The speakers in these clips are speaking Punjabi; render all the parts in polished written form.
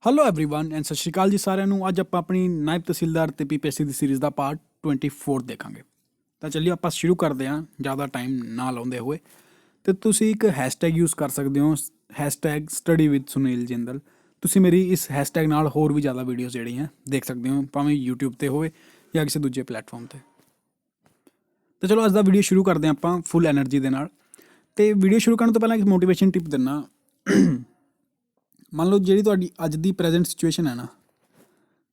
ਹੈਲੋ एवरीवन ਐਂਡ ਸਤਿ ਸ਼੍ਰੀ ਅਕਾਲ ਜੀ ਸਾਰਿਆਂ ਨੂੰ। ਅੱਜ ਆਪਾਂ ਆਪਣੀ ਨਾਇਬ ਤਹਿਸੀਲਦਾਰ ਤੇ ਪੀਪੀਐਸਸੀ ਦੀ ਸੀਰੀਜ਼ ਦਾ ਪਾਰਟ 24 ਦੇਖਾਂਗੇ। ਤਾਂ ਚੱਲਿਏ ਆਪਾਂ ਸ਼ੁਰੂ ਕਰਦੇ ਹਾਂ ਜ਼ਿਆਦਾ ਟਾਈਮ ਨਾ ਲਾਉਂਦੇ ਹੋਏ। ਤੇ ਤੁਸੀਂ ਇੱਕ ਹੈਸ਼ਟੈਗ ਯੂਜ਼ ਕਰ ਸਕਦੇ ਹੋ, hashtag study with Sunil Jindal. ਤੁਸੀਂ ਮੇਰੀ ਇਸ ਹੈਸ਼ਟੈਗ ਨਾਲ ਹੋਰ ਵੀ ਜ਼ਿਆਦਾ ਵੀਡੀਓਜ਼ ਜਿਹੜੀਆਂ ਦੇਖ ਸਕਦੇ ਹੋ, ਭਾਵੇਂ YouTube ਤੇ ਹੋਵੇ ਜਾਂ ਕਿਸੇ ਦੂਜੇ ਪਲੇਟਫਾਰਮ ਤੇ। ਤਾਂ ਚਲੋ ਅੱਜ ਦਾ ਵੀਡੀਓ ਸ਼ੁਰੂ ਕਰਦੇ ਹਾਂ ਆਪਾਂ ਫੁੱਲ ਐਨਰਜੀ ਦੇ ਨਾਲ। ਤੇ ਵੀਡੀਓ ਸ਼ੁਰੂ ਕਰਨ ਤੋਂ ਪਹਿਲਾਂ ਇੱਕ ਮੋਟੀਵੇਸ਼ਨ ਟਿਪ ਦਿੰਦਾ। ਮੰਨ ਲਓ ਜਿਹੜੀ ਤੁਹਾਡੀ ਅੱਜ ਦੀ ਪ੍ਰੈਜੈਂਟ ਸਿਚੁਏਸ਼ਨ ਹੈ ਨਾ,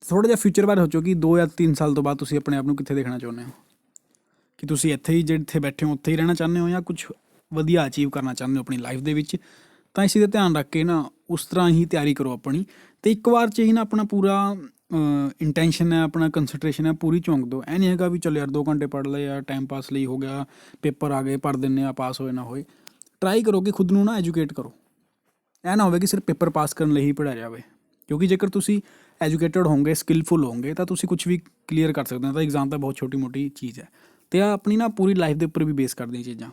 ਥੋੜ੍ਹਾ ਜਿਹਾ ਫਿਊਚਰ ਬਾਰੇ ਸੋਚੋ ਕਿ 2 ਜਾਂ 3 ਸਾਲ ਤੋਂ ਬਾਅਦ ਤੁਸੀਂ ਆਪਣੇ ਆਪ ਨੂੰ ਕਿੱਥੇ ਦੇਖਣਾ ਚਾਹੁੰਦੇ ਹੋ। ਕਿ ਤੁਸੀਂ ਇੱਥੇ ਹੀ ਜਿੱਥੇ ਬੈਠੇ ਹੋ ਉੱਥੇ ਹੀ ਰਹਿਣਾ ਚਾਹੁੰਦੇ ਹੋ ਜਾਂ ਕੁਛ ਵਧੀਆ ਅਚੀਵ ਕਰਨਾ ਚਾਹੁੰਦੇ ਹੋ ਆਪਣੀ ਲਾਈਫ ਦੇ ਵਿੱਚ। ਤਾਂ ਇਸ ਦਾ ਧਿਆਨ ਰੱਖ ਕੇ ਨਾ ਉਸ ਤਰ੍ਹਾਂ ਹੀ ਤਿਆਰੀ ਕਰੋ ਆਪਣੀ। ਅਤੇ ਇੱਕ ਵਾਰ 'ਚ ਹੀ ਨਾ ਆਪਣਾ ਪੂਰਾ ਇੰਟੈਂਸ਼ਨ ਹੈ, ਆਪਣਾ ਕੰਸਨਟਰੇਸ਼ਨ ਹੈ, ਪੂਰੀ ਝੋਂਕ ਦਿਓ। ਇਹ ਨਹੀਂ ਹੈਗਾ ਵੀ ਚੱਲ ਯਾਰ 2 ਘੰਟੇ ਪੜ੍ਹ ਲਏ ਯਾਰ ਟਾਈਮ ਪਾਸ ਲਈ ਹੋ ਗਿਆ, ਪੇਪਰ ਆ ਗਏ ਪੜ੍ਹ ਦਿੰਦੇ ਆ, ਪਾਸ ਹੋਏ ਨਾ ਹੋਏ। ਟਰਾਈ ਕਰੋ ਕਿ ਖੁਦ ਨੂੰ ਨਾ ਐਜੂਕੇਟ ਕਰੋ। ਇਹ ਨਾ ਹੋਵੇ ਕਿ ਸਿਰਫ ਪੇਪਰ ਪਾਸ ਕਰਨ ਲਈ ਹੀ ਪੜ੍ਹਾਇਆ ਜਾਵੇ, ਕਿਉਂਕਿ ਜੇਕਰ ਤੁਸੀਂ ਐਜੂਕੇਟਡ ਹੋਵੋਗੇ, ਸਕਿੱਲਫੁਲ ਹੋਵੋਗੇ ਤਾਂ ਤੁਸੀਂ ਕੁਛ ਵੀ ਕਲੀਅਰ ਕਰ ਸਕਦੇ ਹੋ। ਤਾਂ ਐਗਜ਼ਾਮ ਤਾਂ ਬਹੁਤ ਛੋਟੀ ਮੋਟੀ ਚੀਜ਼ ਹੈ ਅਤੇ ਆ ਆਪਣੀ ਨਾ ਪੂਰੀ ਲਾਈਫ ਦੇ ਉੱਪਰ ਵੀ ਬੇਸ ਕਰਦੀਆਂ ਚੀਜ਼ਾਂ।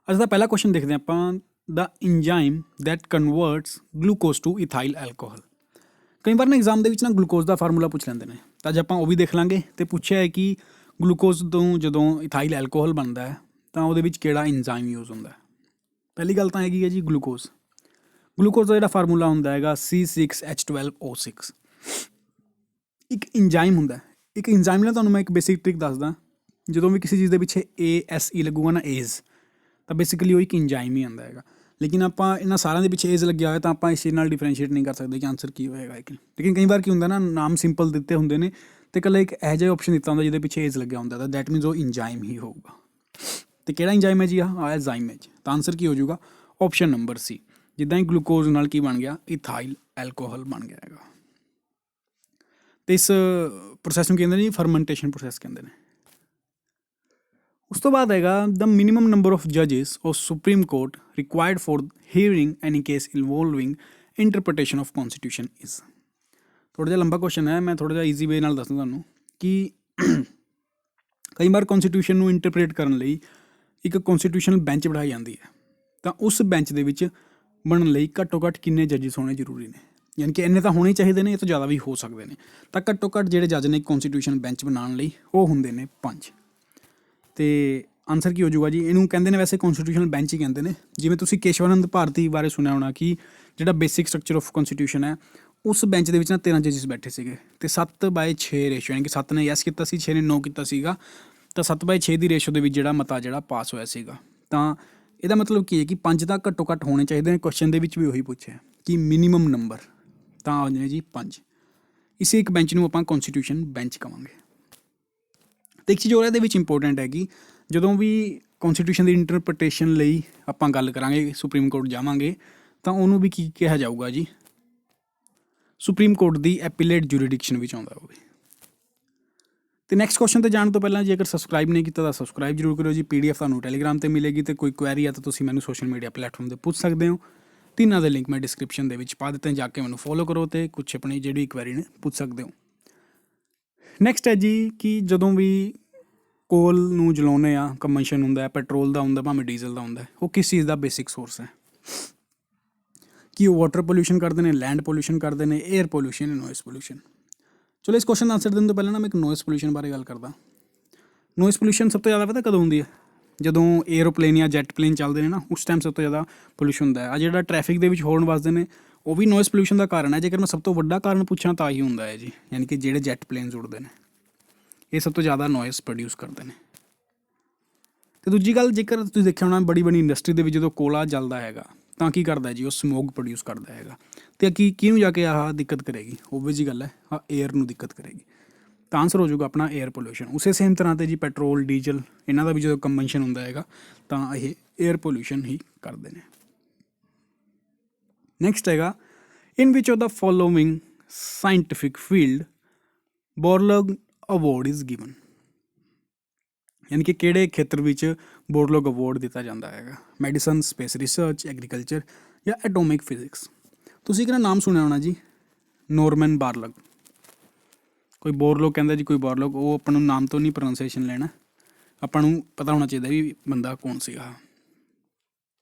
ਅੱਜ ਦਾ ਪਹਿਲਾ ਕੁਐਸਚਨ ਦੇਖਦੇ ਹਾਂ ਆਪਾਂ। ਦਾ ਇੰਜ਼ਾਈਮ ਦੈਟ ਕਨਵਰਟਸ ਗਲੂਕੋਜ਼ ਟੂ ਇਥਾਈਲ ਐਲਕੋਹਲ। ਕਈ ਵਾਰ ਨਾ ਐਗਜ਼ਾਮ ਦੇ ਵਿੱਚ ਨਾ ਗਲੂਕੋਜ਼ ਦਾ ਫਾਰਮੂਲਾ ਪੁੱਛ ਲੈਂਦੇ ਨੇ, ਤਾਂ ਅੱਜ ਆਪਾਂ ਉਹ ਵੀ ਦੇਖ ਲਾਂਗੇ। ਅਤੇ ਪੁੱਛਿਆ ਹੈ ਕਿ ਗਲੂਕੋਜ਼ ਤੋਂ ਜਦੋਂ ਇਥਾਈਲ ਐਲਕੋਹਲ ਬਣਦਾ ਹੈ ਤਾਂ ਉਹਦੇ ਵਿੱਚ ਕਿਹੜਾ ਇੰਜ਼ਾਈਮ ਯੂਜ਼ ਹੁੰਦਾ ਹੈ। ਪਹਿਲੀ ਗੱਲ ਤਾਂ ਹੈਗੀ ਹੈ ਜੀ ਗਲੂਕੋਜ਼। ਗਲੂਕੋਜ਼ ਦਾ ਜਿਹੜਾ ਫਾਰਮੂਲਾ ਹੁੰਦਾ ਹੈਗਾ C6H12O6। ਇੱਕ ਇੰਜ਼ਾਈਮ ਹੁੰਦਾ। ਇੱਕ ਇੰਜ਼ਾਈਮ ਨਾਲ ਤੁਹਾਨੂੰ ਮੈਂ ਇੱਕ ਬੇਸਿਕ ਟ੍ਰਿਕ ਦੱਸਦਾ। ਜਦੋਂ ਵੀ ਕਿਸੇ ਚੀਜ਼ ਦੇ ਪਿੱਛੇ ASE ਲੱਗੂਗਾ ਨਾ, ਏਜ਼, ਤਾਂ ਬੇਸਿਕਲੀ ਉਹ ਇੱਕ ਇੰਜ਼ਾਈਮ ਹੀ ਆਉਂਦਾ ਹੈਗਾ। ਲੇਕਿਨ ਆਪਾਂ ਇਹਨਾਂ ਸਾਰਿਆਂ ਦੇ ਪਿੱਛੇ ਏਜ਼ ਲੱਗਿਆ ਹੋਇਆ ਤਾਂ ਆਪਾਂ ਇਸ ਚੀਜ਼ ਨਾਲ ਡਿਫਰੈਂਸ਼ੀਏਟ ਨਹੀਂ ਕਰ ਸਕਦੇ ਕਿ ਆਨਸਰ ਕੀ ਹੋਏਗਾ। ਲੇਕਿਨ ਕਈ ਵਾਰ ਕੀ ਹੁੰਦਾ ਨਾ, ਨਾਮ ਸਿੰਪਲ ਦਿੱਤੇ ਹੁੰਦੇ ਨੇ ਅਤੇ ਇਕੱਲਾ ਇੱਕ ਇਹੋ ਜਿਹਾ ਆਪਸ਼ਨ ਦਿੱਤਾ ਹੁੰਦਾ ਜਿਹਦੇ ਪਿੱਛੇ ਏਜ਼ ਲੱਗਿਆ ਹੁੰਦਾ, ਤਾਂ ਦੈਟ ਮੀਨਸ ਉਹ ਇੰਜ਼ਾਈਮ ਹੀ ਹੋਊਗਾ। ਅਤੇ ਕਿਹੜਾ ਇੰਜ਼ਾਈਮ ਹੈ ਜੀ? ਆਇਆ ਜ਼ਾਈਮੇਜ। ਤਾਂ ਆਨਸਰ ਕੀ ਹੋ ਜਾਊਗਾ? ਆਪਸ਼ਨ ਨੰਬਰ ਸੀ। ਜਿੱਦਾਂ ਹੀ ਗਲੂਕੋਜ਼ ਨਾਲ ਕੀ ਬਣ ਗਿਆ? ਇਥਾਈਲ ਐਲਕੋਹਲ ਬਣ ਗਿਆ ਹੈਗਾ। ਅਤੇ ਇਸ ਪ੍ਰੋਸੈਸ ਨੂੰ ਕਹਿੰਦੇ ਨੇ ਜੀ ਫਰਮੈਂਟੇਸ਼ਨ ਪ੍ਰੋਸੈਸ ਕਹਿੰਦੇ ਨੇ। ਉਸ ਤੋਂ ਬਾਅਦ ਹੈਗਾ ਦ ਮਿਨੀਮਮ ਨੰਬਰ ਆਫ ਜੱਜਿਸ of supreme court required for hearing any case involving interpretation of constitution is. ਥੋੜ੍ਹਾ ਜਿਹਾ ਲੰਬਾ ਕੁਐਸਚਨ ਹੈ, ਮੈਂ ਥੋੜ੍ਹਾ ਜਿਹਾ ਈਜ਼ੀ ਵੇ ਨਾਲ ਦੱਸਦਾ ਤੁਹਾਨੂੰ ਕਿ ਕਈ ਵਾਰ ਕੌਨਸਟੀਟਿਊਸ਼ਨ ਨੂੰ ਇੰਟਰਪ੍ਰੇਟ ਕਰਨ ਲਈ ਇੱਕ ਕੌਨਸਟੀਟਿਊਸ਼ਨਲ ਬੈਂਚ ਬਿਠਾਈ ਜਾਂਦੀ ਹੈ। ਤਾਂ ਉਸ ਬੈਂਚ ਦੇ ਵਿੱਚ ਬਣਨ ਲਈ ਘੱਟੋ ਘੱਟ ਕਿੰਨੇ ਜੱਜਿਸ ਹੋਣੇ ਜ਼ਰੂਰੀ ਨੇ? ਯਾਨੀ ਕਿ ਇੰਨੇ ਤਾਂ ਹੋਣੇ ਚਾਹੀਦੇ ਨੇ, ਇਹ ਤੋਂ ਜ਼ਿਆਦਾ ਵੀ ਹੋ ਸਕਦੇ ਨੇ। ਤਾਂ ਘੱਟੋ ਘੱਟ ਜਿਹੜੇ ਜੱਜ ਨੇ ਕੌਨਸਟੀਟਿਊਸ਼ਨ ਬੈਂਚ ਬਣਾਉਣ ਲਈ ਉਹ ਹੁੰਦੇ ਨੇ 5। ਅਤੇ ਆਨਸਰ ਕੀ ਹੋ ਜਾਊਗਾ ਜੀ? ਇਹਨੂੰ ਕਹਿੰਦੇ ਨੇ ਵੈਸੇ ਕੌਨਸਟੀਟਿਊਸ਼ਨਲ ਬੈਂਚ ਹੀ ਕਹਿੰਦੇ ਨੇ। ਜਿਵੇਂ ਤੁਸੀਂ ਕੇਸ਼ਵਾਨੰਦ ਭਾਰਤੀ ਬਾਰੇ ਸੁਣਿਆ ਹੋਣਾ ਕਿ ਜਿਹੜਾ ਬੇਸਿਕ ਸਟਰਕਚਰ ਆਫ ਕੌਨਸਟੀਟਿਊਸ਼ਨ ਹੈ, ਉਸ ਬੈਂਚ ਦੇ ਵਿੱਚ ਨਾ 13 ਜੱਜਿਸ ਬੈਠੇ ਸੀਗੇ ਅਤੇ 7/6 ਰੇਸ਼ੋ, ਯਾਨੀ ਕਿ 7 ਨੇ ਯੈਸ ਕੀਤਾ ਸੀ, 6 ਨੇ ਨੋ ਕੀਤਾ ਸੀਗਾ। ਤਾਂ 7/6 ਦੀ ਰੇਸ਼ੋ ਦੇ ਵਿੱਚ ਜਿਹੜਾ ਮਤਾ ਜਿਹੜਾ ਪਾਸ ਹੋਇਆ ਸੀਗਾ। ਤਾਂ ਇਹਦਾ ਮਤਲਬ ਕੀ ਹੈ ਕਿ 5 ਤਾਂ ਘੱਟੋ ਘੱਟ ਹੋਣੇ ਚਾਹੀਦੇ ਨੇ। ਕੁਐਸਚਨ ਦੇ ਵਿੱਚ ਵੀ ਉਹੀ ਪੁੱਛਿਆ ਕਿ ਮਿਨੀਮਮ ਨੰਬਰ, ਤਾਂ ਆ ਜਾਂਦੇ ਜੀ 5। ਇਸੇ ਇੱਕ ਬੈਂਚ ਨੂੰ ਆਪਾਂ ਕੌਨਸਟੀਟਿਊਸ਼ਨ ਬੈਂਚ ਕਹਾਂਗੇ। ਅਤੇ ਇੱਕ ਚੀਜ਼ ਹੋਰ ਇਹਦੇ ਵਿੱਚ ਇੰਪੋਰਟੈਂਟ ਹੈਗੀ, ਜਦੋਂ ਵੀ ਕੌਨਸਟੀਟਿਊਸ਼ਨ ਦੀ ਇੰਟਰਪ੍ਰੀਟੇਸ਼ਨ ਲਈ ਆਪਾਂ ਗੱਲ ਕਰਾਂਗੇ, ਸੁਪਰੀਮ ਕੋਰਟ ਜਾਵਾਂਗੇ, ਤਾਂ ਉਹਨੂੰ ਵੀ ਕੀ ਕਿਹਾ ਜਾਊਗਾ ਜੀ? ਸੁਪਰੀਮ ਕੋਰਟ ਦੀ ਐਪੀਲੇਟ ਜੂਰੀਡਿਕਸ਼ਨ ਵਿੱਚ ਆਉਂਦਾ ਹੋਵੇ। ਅਤੇ ਨੈਕਸਟ ਕੁਐਸਚਨ 'ਤੇ ਜਾਣ ਤੋਂ ਪਹਿਲਾਂ ਜੇਕਰ ਸਬਸਕ੍ਰਾਈਬ ਨਹੀਂ ਕੀਤਾ ਤਾਂ ਸਬਸਕ੍ਰਾਈਬ ਜ਼ਰੂਰ ਕਰਿਓ ਜੀ। PDF ਤੁਹਾਨੂੰ ਟੈਲੀਗ੍ਰਾਮ 'ਤੇ ਮਿਲੇਗੀ ਅਤੇ ਕੋਈ ਕੁਐਰੀ ਆ ਤਾਂ ਤੁਸੀਂ ਮੈਨੂੰ ਸੋਸ਼ਲ ਮੀਡੀਆ ਪਲੇਟਫਾਰਮ 'ਤੇ ਪੁੱਛ ਸਕਦੇ ਹੋ। ਤਿੰਨਾਂ ਦੇ ਲਿੰਕ ਮੈਂ ਡਿਸਕ੍ਰਿਪਸ਼ਨ ਦੇ ਵਿੱਚ ਪਾ ਦਿੱਤੇ, ਜਾ ਕੇ ਮੈਨੂੰ ਫੋਲੋ ਕਰੋ ਅਤੇ ਕੁਛ ਆਪਣੀ ਜਿਹੜੀ ਕੁਐਰੀ ਨੇ ਪੁੱਛ ਸਕਦੇ ਹੋ। ਨੈਕਸਟ ਹੈ ਜੀ ਕਿ ਜਦੋਂ ਵੀ ਕੋਲ ਨੂੰ ਜਲਾਉਂਦੇ ਆ, ਕੰਬਸ਼ਨ ਹੁੰਦਾ, ਪੈਟਰੋਲ ਦਾ ਹੁੰਦਾ, ਭਾਵੇਂ ਡੀਜ਼ਲ ਦਾ ਹੁੰਦਾ, ਉਹ ਕਿਸ ਚੀਜ਼ ਦਾ ਬੇਸਿਕ ਸੋਰਸ ਹੈ? ਕਿ ਉਹ ਵਾਟਰ ਪੋਲਿਊਸ਼ਨ ਕਰਦੇ ਨੇ, ਲੈਂਡ ਪੋਲਿਊਸ਼ਨ ਕਰਦੇ ਨੇ, ਏਅਰ ਪੋਲਿਊਸ਼ਨ, ਨੋਇਸ ਪੋਲਿਊਸ਼ਨ। ਚਲੋ ਇਸ ਕੁਐਸਚਨ ਦਾ ਆਨਸਰ ਦੇਣ ਤੋਂ ਪਹਿਲਾਂ ਨਾ ਮੈਂ ਇੱਕ ਨੋਇਸ ਪੋਲਿਊਸ਼ਨ ਬਾਰੇ ਗੱਲ ਕਰਦਾ। ਨੋਇਸ ਪੋਲਿਊਸ਼ਨ ਸਭ ਤੋਂ ਜ਼ਿਆਦਾ ਪਤਾ ਕਦੋਂ ਹੁੰਦੀ ਹੈ? ਜਦੋਂ ਏਰੋਪਲੇਨ ਜਾਂ ਜੈਟ ਪਲੇਨ ਚੱਲਦੇ ਨੇ ਨਾ, ਉਸ ਟਾਈਮ ਸਭ ਤੋਂ ਜ਼ਿਆਦਾ ਪੋਲਿਊਸ਼ਨ ਹੁੰਦਾ ਹੈ। ਆ ਜਿਹੜਾ ਟ੍ਰੈਫਿਕ ਦੇ ਵਿੱਚ ਹੌਰਨ ਵੱਜਦੇ ਨੇ, ਉਹ ਵੀ ਨੋਇਸ ਪੋਲਿਊਸ਼ਨ ਦਾ ਕਾਰਨ ਹੈ। ਜੇਕਰ ਮੈਂ ਸਭ ਤੋਂ ਵੱਡਾ ਕਾਰਨ ਪੁੱਛਾਂ ਤਾਂ ਹੀ ਹੁੰਦਾ ਹੈ ਜੀ, ਯਾਨੀ ਕਿ ਜਿਹੜੇ ਜੈਟ ਪਲੇਨਸ ਉੜਦੇ ਨੇ, ਇਹ ਸਭ ਤੋਂ ਜ਼ਿਆਦਾ ਨੋਇਸ ਪ੍ਰੋਡਿਊਸ ਕਰਦੇ ਨੇ। ਅਤੇ ਦੂਜੀ ਗੱਲ, ਜੇਕਰ ਤੁਸੀਂ ਦੇਖਿਆ ਹੋਣਾ ਬੜੀ ਬੜੀ ਇੰਡਸਟਰੀ ਦੇ ਵਿੱਚ ਜਦੋਂ ਕੋਲਾ ਜਲਦਾ ਹੈਗਾ ਤਾਂ ਕੀ ਕਰਦਾ ਜੀ? ਉਹ ਸਮੋਗ ਪ੍ਰੋਡਿਊਸ ਕਰਦਾ ਹੈਗਾ। ਅਤੇ ਕਿਹਨੂੰ ਜਾ ਕੇ ਆਹ ਦਿੱਕਤ ਕਰੇਗੀ? ਓਬਵੀਅਸ ਜੀ ਗੱਲ ਹੈ, ਆਹ ਏਅਰ ਨੂੰ ਦਿੱਕਤ ਕਰੇਗੀ। ਤਾਂ ਆਨਸਰ ਹੋ ਜਾਊਗਾ ਆਪਣਾ ਏਅਰ ਪੋਲਿਊਸ਼ਨ। ਉਸੇ ਸੇਮ ਤਰ੍ਹਾਂ 'ਤੇ ਜੀ ਪੈਟਰੋਲ, ਡੀਜ਼ਲ, ਇਹਨਾਂ ਦਾ ਵੀ ਜਦੋਂ ਕੰਬਸ਼ਨ ਹੁੰਦਾ ਹੈਗਾ ਤਾਂ ਇਹ ਏਅਰ ਪੋਲਿਊਸ਼ਨ ਹੀ ਕਰਦੇ ਨੇ। ਨੈਕਸਟ ਹੈਗਾ in which of the following scientific field Borlaug award is given. ਯਾਨੀ ਕਿ ਕਿਹੜੇ ਖੇਤਰ ਵਿੱਚ ਬੋਰਲੋਗ ਅਵਾਰਡ ਦਿੱਤਾ ਜਾਂਦਾ ਹੈਗਾ? ਮੈਡੀਸਨ, ਸਪੇਸ ਰਿਸਰਚ, ਐਗਰੀਕਲਚਰ ਜਾਂ ਐਟੋਮਿਕ ਫਿਜ਼ਿਕਸ। ਤੁਸੀਂ ਕਿਹੜਾ ਨਾਮ ਸੁਣਿਆ ਹੋਣਾ ਜੀ, ਨੋਰਮਨ ਬਾਰਲਗ। ਕੋਈ ਬੋਰਲੋਗ ਕਹਿੰਦਾ ਜੀ, ਕੋਈ ਬਾਰਲੋਗ। ਉਹ ਆਪਾਂ ਨੂੰ ਨਾਮ ਤੋਂ ਨਹੀਂ ਪ੍ਰੋਨਾਂਸੀਏਸ਼ਨ ਲੈਣਾ, ਆਪਾਂ ਨੂੰ ਪਤਾ ਹੋਣਾ ਚਾਹੀਦਾ ਵੀ ਬੰਦਾ ਕੌਣ ਸੀਗਾ।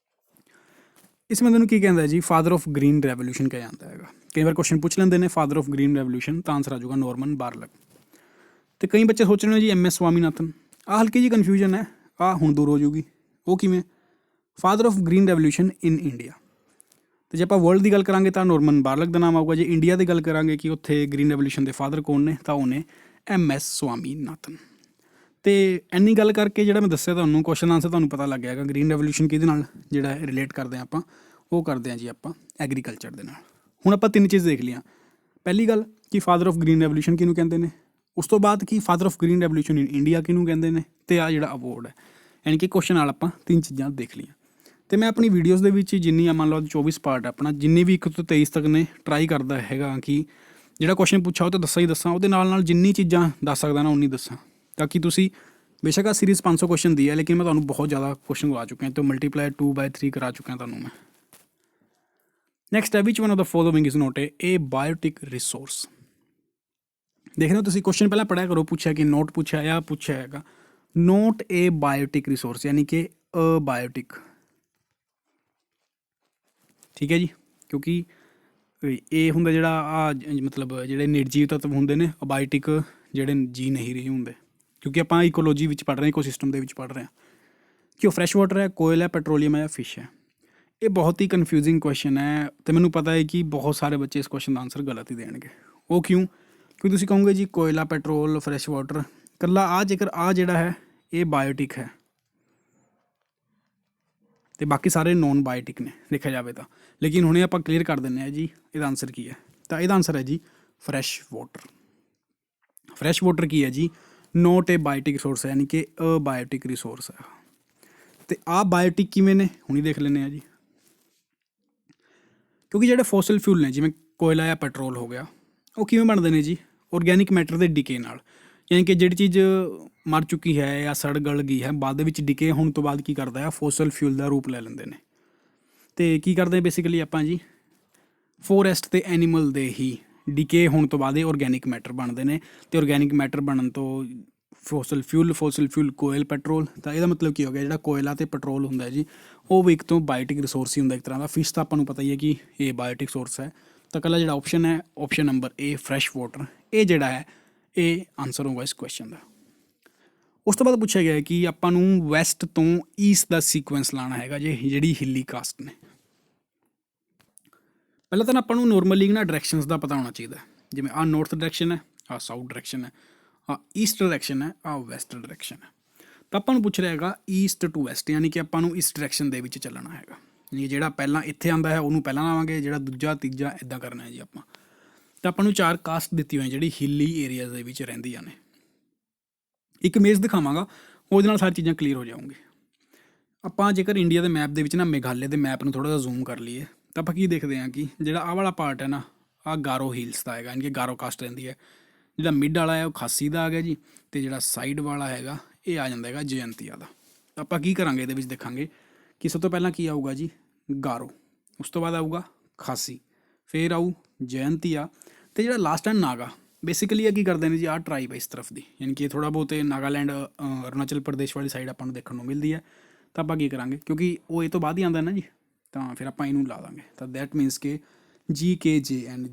ਇਸ ਬੰਦੇ ਨੂੰ ਕੀ ਕਹਿੰਦਾ ਜੀ, ਫਾਦਰ ਆਫ ਗ੍ਰੀਨ ਰੈਵੋਲੂਸ਼ਨ ਕਿਹਾ ਜਾਂਦਾ ਹੈਗਾ। ਕਈ ਵਾਰ ਕੁਐਸਚਨ ਪੁੱਛ ਲੈਂਦੇ ਨੇ ਫਾਦਰ ਆਫ ਗ੍ਰੀਨ ਰੈਵੋਲੂਸ਼ਨ, ਤਾਂ ਆਨਸਰ ਆ ਜਾਊਗਾ ਨੋਰਮਨ ਬਾਰਲਗ। ਤੇ ਕਈ ਬੱਚੇ ਸੋਚ ਰਹੇ ਨੇ ਜੀ MS ਸਵਾਮੀਨਾਥਨ। ਆਹ ਹਲਕੀ ਜੀ ਕਨਫਿਊਜ਼ਨ ਹੈ, ਆਹ ਹੁਣ ਦੂਰ ਹੋ ਜੂਗੀ। ਉਹ ਕਿਵੇਂ? Father of green revolution in India. ਤੇ ਜੇ ਆਪਾਂ ਵਰਲਡ ਦੀ ਗੱਲ ਕਰਾਂਗੇ ਤਾਂ ਨੋਰਮਨ ਬਾਰਲਗ ਦਾ ਨਾਮ ਆਊਗਾ। ਜੇ ਇੰਡੀਆ ਦੀ ਗੱਲ ਕਰਾਂਗੇ ਕਿ ਉੱਥੇ ਗ੍ਰੀਨ ਰੈਵੋਲੂਸ਼ਨ ਦੇ ਫਾਦਰ ਕੌਣ ਨੇ, ਤਾਂ ਉਹ ਨੇ MS ਸਵਾਮੀਨਾਥਨ। ਤੇ ਇੰਨੀ ਗੱਲ ਕਰਕੇ ਜਿਹੜਾ ਮੈਂ ਦੱਸਿਆ ਤੁਹਾਨੂੰ ਕੁਐਸਚਨ ਆਨਸਰ ਤੁਹਾਨੂੰ ਪਤਾ ਲੱਗ ਗਿਆ ਹੈਗਾ। ਗ੍ਰੀਨ ਰੈਵੋਲੂਸ਼ਨ ਕਿਹਦੇ ਨਾਲ ਜਿਹੜਾ ਰਿਲੇਟ ਕਰਦੇ ਹਾਂ ਆਪਾਂ, ਉਹ ਕਰਦੇ ਹਾਂ ਜੀ ਆਪਾਂ ਐਗਰੀਕਲਚਰ ਦੇ ਨਾਲ। ਹੁਣ ਆਪਾਂ ਤਿੰਨ ਚੀਜ਼ ਦੇਖ ਲਈਆਂ। ਪਹਿਲੀ ਗੱਲ ਕਿ ਫਾਦਰ ਆਫ ਗ੍ਰੀਨ ਰੈਵੋਲੂਸ਼ਨ ਕਿਹਨੂੰ ਕਹਿੰਦੇ ਨੇ, ਉਸ ਤੋਂ ਬਾਅਦ ਕਿ father of green revolution in India ਕਿਹਨੂੰ ਕਹਿੰਦੇ ਨੇ, ਤੇ ਆ ਜਿਹੜਾ ਅਵਾਰਡ ਹੈ। ਯਾਨੀ ਕਿ ਕੁਐਸਚਨ ਨਾਲ ਆਪਾਂ ਤਿੰਨ ਚੀਜ਼ਾਂ ਦੇਖ ਲਈਆਂ। ਤੇ ਮੈਂ ਆਪਣੀ ਵੀਡੀਓਜ਼ ਦੇ ਵਿੱਚ ਜਿੰਨੀ ਆ, ਮੰਨ ਲਓ 24 ਪਾਰਟ ਆਪਣਾ, ਜਿੰਨੀ ਵੀ 1 ਤੋਂ 23 ਤੱਕ ਨੇ, ਟਰਾਈ ਕਰਦਾ ਹੈਗਾ ਕਿ ਜਿਹੜਾ ਕੁਐਸਚਨ ਪੁੱਛਾ ਉਹ ਤਾਂ ਦੱਸਾਂ ਹੀ ਦੱਸਾਂ, ਉਹਦੇ ਨਾਲ ਜਿੰਨੀ ਚੀਜ਼ਾਂ ਦੱਸ ਸਕਦਾ ਨਾ ਉਨੀ ਦੱਸਾਂ, ਤਾਂ ਕਿ ਤੁਸੀਂ ਬੇਸ਼ੱਕ ਆ ਸੀਰੀਜ਼ 500 ਕੁਐਸਚਨ ਦੀ ਹੈ, ਲੇਕਿਨ ਮੈਂ ਤੁਹਾਨੂੰ ਬਹੁਤ ਜ਼ਿਆਦਾ ਕੁਐਸਚਨ ਕਰਵਾ ਚੁੱਕਿਆ ਅਤੇ ਮਲਟੀਪਲਾਈ 2/3 ਕਰਾ ਚੁੱਕਿਆ ਤੁਹਾਨੂੰ ਮੈਂ। ਨੈਕਸਟ ਹੈ, which one of the following is not a biotic resource. ਦੇਖ ਰਹੇ ਹੋ ਤੁਸੀਂ, ਕੁਐਸਚਨ ਪਹਿਲਾਂ ਪੜ੍ਹਿਆ ਕਰੋ। ਪੁੱਛਿਆ ਕਿ ਨੋਟ ਪੁੱਛਿਆ ਜਾਂ ਪੁੱਛਿਆ ਹੈਗਾ ਨੋਟ ਏ ਬਾਇਓਟਿਕ ਰਿਸੋਰਸ, ਯਾਨੀ ਕਿ ਅਬਾਇਓਟਿਕ। ਠੀਕ ਹੈ ਜੀ, ਕਿਉਂਕਿ ਇਹ ਹੁੰਦਾ ਜਿਹੜਾ ਆ ਮਤਲਬ ਜਿਹੜੇ ਨਿਰਜੀਵ ਤੱਤਵ ਹੁੰਦੇ ਨੇ, ਅਬਾਇਓਟਿਕ ਜਿਹੜੇ ਜੀ ਨਹੀਂ ਰਹੇ ਹੁੰਦੇ, ਕਿਉਂਕਿ ਆਪਾਂ ਇਕੋਲੋਜੀ ਵਿੱਚ ਪੜ੍ਹ ਰਹੇ ਹਾਂ, ਇਕੋਸਿਸਟਮ ਦੇ ਵਿੱਚ ਪੜ੍ਹ ਰਹੇ ਹਾਂ ਕਿ ਉਹ ਫਰੈਸ਼ ਵਾਟਰ ਹੈ, ਕੋਇਲ ਹੈ, ਪੈਟਰੋਲੀਅਮ ਹੈ ਜਾਂ ਫਿਸ਼ ਹੈ। ਇਹ ਬਹੁਤ ਹੀ ਕਨਫਿਊਜ਼ਿੰਗ ਕੁਐਸਚਨ ਹੈ ਅਤੇ ਮੈਨੂੰ ਪਤਾ ਹੈ ਕਿ ਬਹੁਤ ਸਾਰੇ ਬੱਚੇ ਇਸ ਕੁਐਸਚਨ ਦਾ ਆਨਸਰ ਗਲਤ ਹੀ ਦੇਣਗੇ। ਉਹ ਕਿਉਂ? ਕਿਉਂਕਿ ਤੁਸੀਂ ਕਹੋਗੇ ਜੀ ਕੋਇਲਾ, ਪੈਟਰੋਲ, ਫਰੈਸ਼ ਵਾਟਰ, ਇਕੱਲਾ ਆ ਜੇਕਰ ਆ ਜਿਹੜਾ ਹੈ ਇਹ ਬਾਇਓਟਿਕ ਹੈ ਅਤੇ ਬਾਕੀ ਸਾਰੇ ਨੋਨ ਬਾਇਓਟਿਕ ਨੇ ਦੇਖਿਆ ਜਾਵੇ ਤਾਂ। ਲੇਕਿਨ ਹੁਣੇ ਆਪਾਂ ਕਲੀਅਰ ਕਰ ਦਿੰਦੇ ਹਾਂ ਜੀ ਇਹਦਾ ਆਨਸਰ ਕੀ ਹੈ। ਤਾਂ ਇਹਦਾ ਆਨਸਰ ਹੈ ਜੀ ਫਰੈਸ਼ ਵਾਟਰ। ਫਰੈਸ਼ ਵਾਟਰ ਕੀ ਹੈ ਜੀ? ਨੋਟ ਏ ਬਾਇਓਟਿਕ ਰਿਸੋਰਸ ਹੈ, ਯਾਨੀ ਕਿ ਅਬਾਇਓਟਿਕ ਰਿਸੋਰਸ ਹੈ। ਅਤੇ ਆਹ ਬਾਇਓਟਿਕ ਕਿਵੇਂ ਨੇ, ਹੁਣੀ ਦੇਖ ਲੈਂਦੇ ਹਾਂ ਜੀ। ਕਿਉਂਕਿ ਜਿਹੜੇ ਫੋਸਲ ਫਿਊਲ ਨੇ, ਜਿਵੇਂ ਕੋਇਲਾ ਜਾਂ ਪੈਟਰੋਲ ਹੋ ਗਿਆ, ਉਹ ਕਿਵੇਂ ਬਣਦੇ ਨੇ ਜੀ? ਔਰਗੈਨਿਕ ਮੈਟਰ ਦੇ ਡਿਕੇ ਨਾਲ। ਯਾਨੀ ਕਿ ਜਿਹੜੀ ਚੀਜ਼ ਮਰ ਚੁੱਕੀ ਹੈ ਜਾਂ ਸੜ ਗਲ ਗਈ ਹੈ, ਬਾਅਦ ਦੇ ਵਿੱਚ ਡਿਕੇ ਹੋਣ ਤੋਂ ਬਾਅਦ ਕੀ ਕਰਦਾ ਹੈ, ਫੋਸਲ ਫਿਊਲ ਦਾ ਰੂਪ ਲੈ ਲੈਂਦੇ ਨੇ। ਅਤੇ ਕੀ ਕਰਦੇ ਬੇਸਿਕਲੀ ਆਪਾਂ ਜੀ, ਫੋਰੈਸਟ ਅਤੇ ਐਨੀਮਲ ਦੇ ਹੀ ਡਿਕੇ ਹੋਣ ਤੋਂ ਬਾਅਦ ਇਹ ਔਰਗੈਨਿਕ ਮੈਟਰ ਬਣਦੇ ਨੇ। ਅਤੇ ਔਰਗੈਨਿਕ ਮੈਟਰ ਬਣਨ ਤੋਂ ਫੋਸਲ ਫਿਊਲ ਕੋਇਲ, ਪੈਟਰੋਲ। ਤਾਂ ਇਹਦਾ ਮਤਲਬ ਕੀ ਹੋ ਗਿਆ, ਜਿਹੜਾ ਕੋਇਲਾ ਅਤੇ ਪੈਟਰੋਲ ਹੁੰਦਾ ਜੀ, ਉਹ ਵੀ ਇੱਕ ਤੋਂ ਬਾਇਓਟਿਕ ਰਿਸੋਰਸ ਹੀ ਹੁੰਦਾ ਇੱਕ ਤਰ੍ਹਾਂ ਦਾ। ਫਿਸ਼ ਤਾਂ ਆਪਾਂ ਨੂੰ ਪਤਾ ਹੀ ਹੈ ਕਿ ਇਹ ਬਾਇਓਟਿਕ ਸੋਰਸ ਹੈ। ਤਾਂ ਇਕੱਲਾ ਜਿਹੜਾ ਆਪਸ਼ਨ ਹੈ, ਆਪਸ਼ਨ ਨੰਬਰ ਏ ਫਰੈਸ਼ ਵਾਟਰ, ਇਹ ਜਿਹੜਾ ਹੈ ਇਹ ਆਨਸਰ ਹੋਊਗਾ ਇਸ ਕੁਐਸਚਨ ਦਾ। ਉਸ ਤੋਂ ਬਾਅਦ ਪੁੱਛਿਆ ਗਿਆ ਕਿ ਆਪਾਂ ਨੂੰ ਵੈਸਟ ਤੋਂ ਈਸਟ ਦਾ ਸੀਕੁਐਂਸ ਲਾਉਣਾ ਹੈਗਾ ਜੀ, ਜਿਹੜੀ ਹਿੱਲੀ ਕਾਸਟ ਨੇ। ਪਹਿਲਾਂ ਤਾਂ ਆਪਾਂ ਨੂੰ ਨੋਰਮਲੀ ਨਾ ਡਾਇਰੈਕਸ਼ਨਸ ਦਾ ਪਤਾ ਹੋਣਾ ਚਾਹੀਦਾ। ਜਿਵੇਂ ਆਹ ਨੌਰਥ ਡਾਇਰੈਕਸ਼ਨ ਹੈ, ਆਹ ਸਾਊਥ ਡਾਇਰੈਕਸ਼ਨ ਹੈ, ਆਹ ਈਸਟ ਡਾਇਰੈਕਸ਼ਨ ਹੈ, ਆਹ ਵੈਸਟ ਡਾਇਰੈਕਸ਼ਨ ਹੈ। ਤਾਂ ਆਪਾਂ ਨੂੰ ਪੁੱਛ ਰਿਹਾ ਹੈਗਾ ਈਸਟ ਟੂ ਵੈਸਟ, ਯਾਨੀ ਕਿ ਆਪਾਂ ਨੂੰ ਇਸ ਡਾਇਰੈਕਸ਼ਨ ਦੇ ਵਿੱਚ ਚੱਲਣਾ ਹੈਗਾ। ਯਾਨੀ ਜਿਹੜਾ ਪਹਿਲਾਂ ਇੱਥੇ ਆਉਂਦਾ ਹੈ ਉਹਨੂੰ ਪਹਿਲਾਂ ਲਾਵਾਂਗੇ, ਜਿਹੜਾ ਦੂਜਾ ਤੀਜਾ ਇੱਦਾਂ ਕਰਨਾ ਹੈ ਜੀ ਆਪਾਂ। ਤਾਂ ਆਪਾਂ ਨੂੰ 4 ਕਾਸਟ ਦਿੱਤੀ ਹੋਈ ਜਿਹੜੀ ਹਿੱਲੀ ਏਰੀਆਜ਼ ਦੇ ਵਿੱਚ ਰਹਿੰਦੀਆਂ ਨੇ। ਇੱਕ ਇਮੇਜ ਦਿਖਾਵਾਂਗਾ, ਉਹਦੇ ਨਾਲ ਸਾਰੀ ਚੀਜ਼ਾਂ ਕਲੀਅਰ ਹੋ ਜਾਊਂਗੀ। ਆਪਾਂ ਜੇਕਰ ਇੰਡੀਆ ਦੇ ਮੈਪ ਦੇ ਵਿੱਚ ਨਾ ਮੇਘਾਲਿਆ ਦੇ ਮੈਪ ਨੂੰ ਥੋੜ੍ਹਾ ਜਿਹਾ ਜ਼ੂਮ ਕਰ ਲਈਏ, ਤਾਂ ਆਪਾਂ ਕੀ ਦੇਖਦੇ ਹਾਂ ਕਿ ਜਿਹੜਾ ਆਹ ਵਾਲਾ ਪਾਰਟ ਹੈ ਨਾ, ਆਹ ਗਾਰੋ ਹਿਲਸ ਦਾ ਹੈਗਾ, ਯਾਨੀ ਕਿ ਗਾਰੋ ਕਾਸਟ ਰਹਿੰਦੀ ਹੈ। ਜਿਹੜਾ ਮਿਡ ਵਾਲਾ ਹੈ ਉਹ ਖਾਸੀ ਦਾ ਆ ਗਿਆ ਜੀ, ਅਤੇ ਜਿਹੜਾ ਸਾਈਡ ਵਾਲਾ ਹੈਗਾ ਇਹ ਆ ਜਾਂਦਾ ਹੈਗਾ ਜਯੰਤੀਆ ਦਾ। ਤਾਂ ਆਪਾਂ ਕੀ ਕਰਾਂਗੇ ਇਹਦੇ ਵਿੱਚ ਦੇਖਾਂਗੇ ਕਿ ਸਭ ਤੋਂ ਪਹਿਲਾਂ ਕੀ ਆਊਗਾ ਜੀ, ਗਾਰੋ, ਉਸ ਤੋਂ ਬਾਅਦ ਆਊਗਾ ਖਾਸੀ, ਫਿਰ ਆਊ ਜਯੰਤੀਆ, ਅਤੇ ਜਿਹੜਾ ਲਾਸਟ ਹੈ ਨਾਗਾ। ਬੇਸਿਕਲੀ ਇਹ ਕੀ ਕਰਦੇ ਨੇ ਜੀ, ਆਹ ਟਰਾਈਬ ਹੈ ਇਸ ਤਰਫ ਦੀ, ਯਾਨੀ ਕਿ ਥੋੜ੍ਹਾ ਬਹੁਤ ਨਾਗਾਲੈਂਡ, ਅਰੁਣਾਚਲ ਪ੍ਰਦੇਸ਼ ਵਾਲੀ ਸਾਈਡ ਆਪਾਂ ਨੂੰ ਦੇਖਣ ਨੂੰ ਮਿਲਦੀ ਹੈ। ਤਾਂ ਆਪਾਂ ਕੀ ਕਰਾਂਗੇ, ਕਿਉਂਕਿ ਉਹ ਇਹ ਤੋਂ ਬਾਅਦ ਹੀ ਆਉਂਦਾ ਨਾ ਜੀ, ਤਾਂ ਫਿਰ ਆਪਾਂ ਇਹਨੂੰ ਲਾ ਦਾਂਗੇ। ਤਾਂ ਦੈਟ ਮੀਨਸ ਕਿ GKJN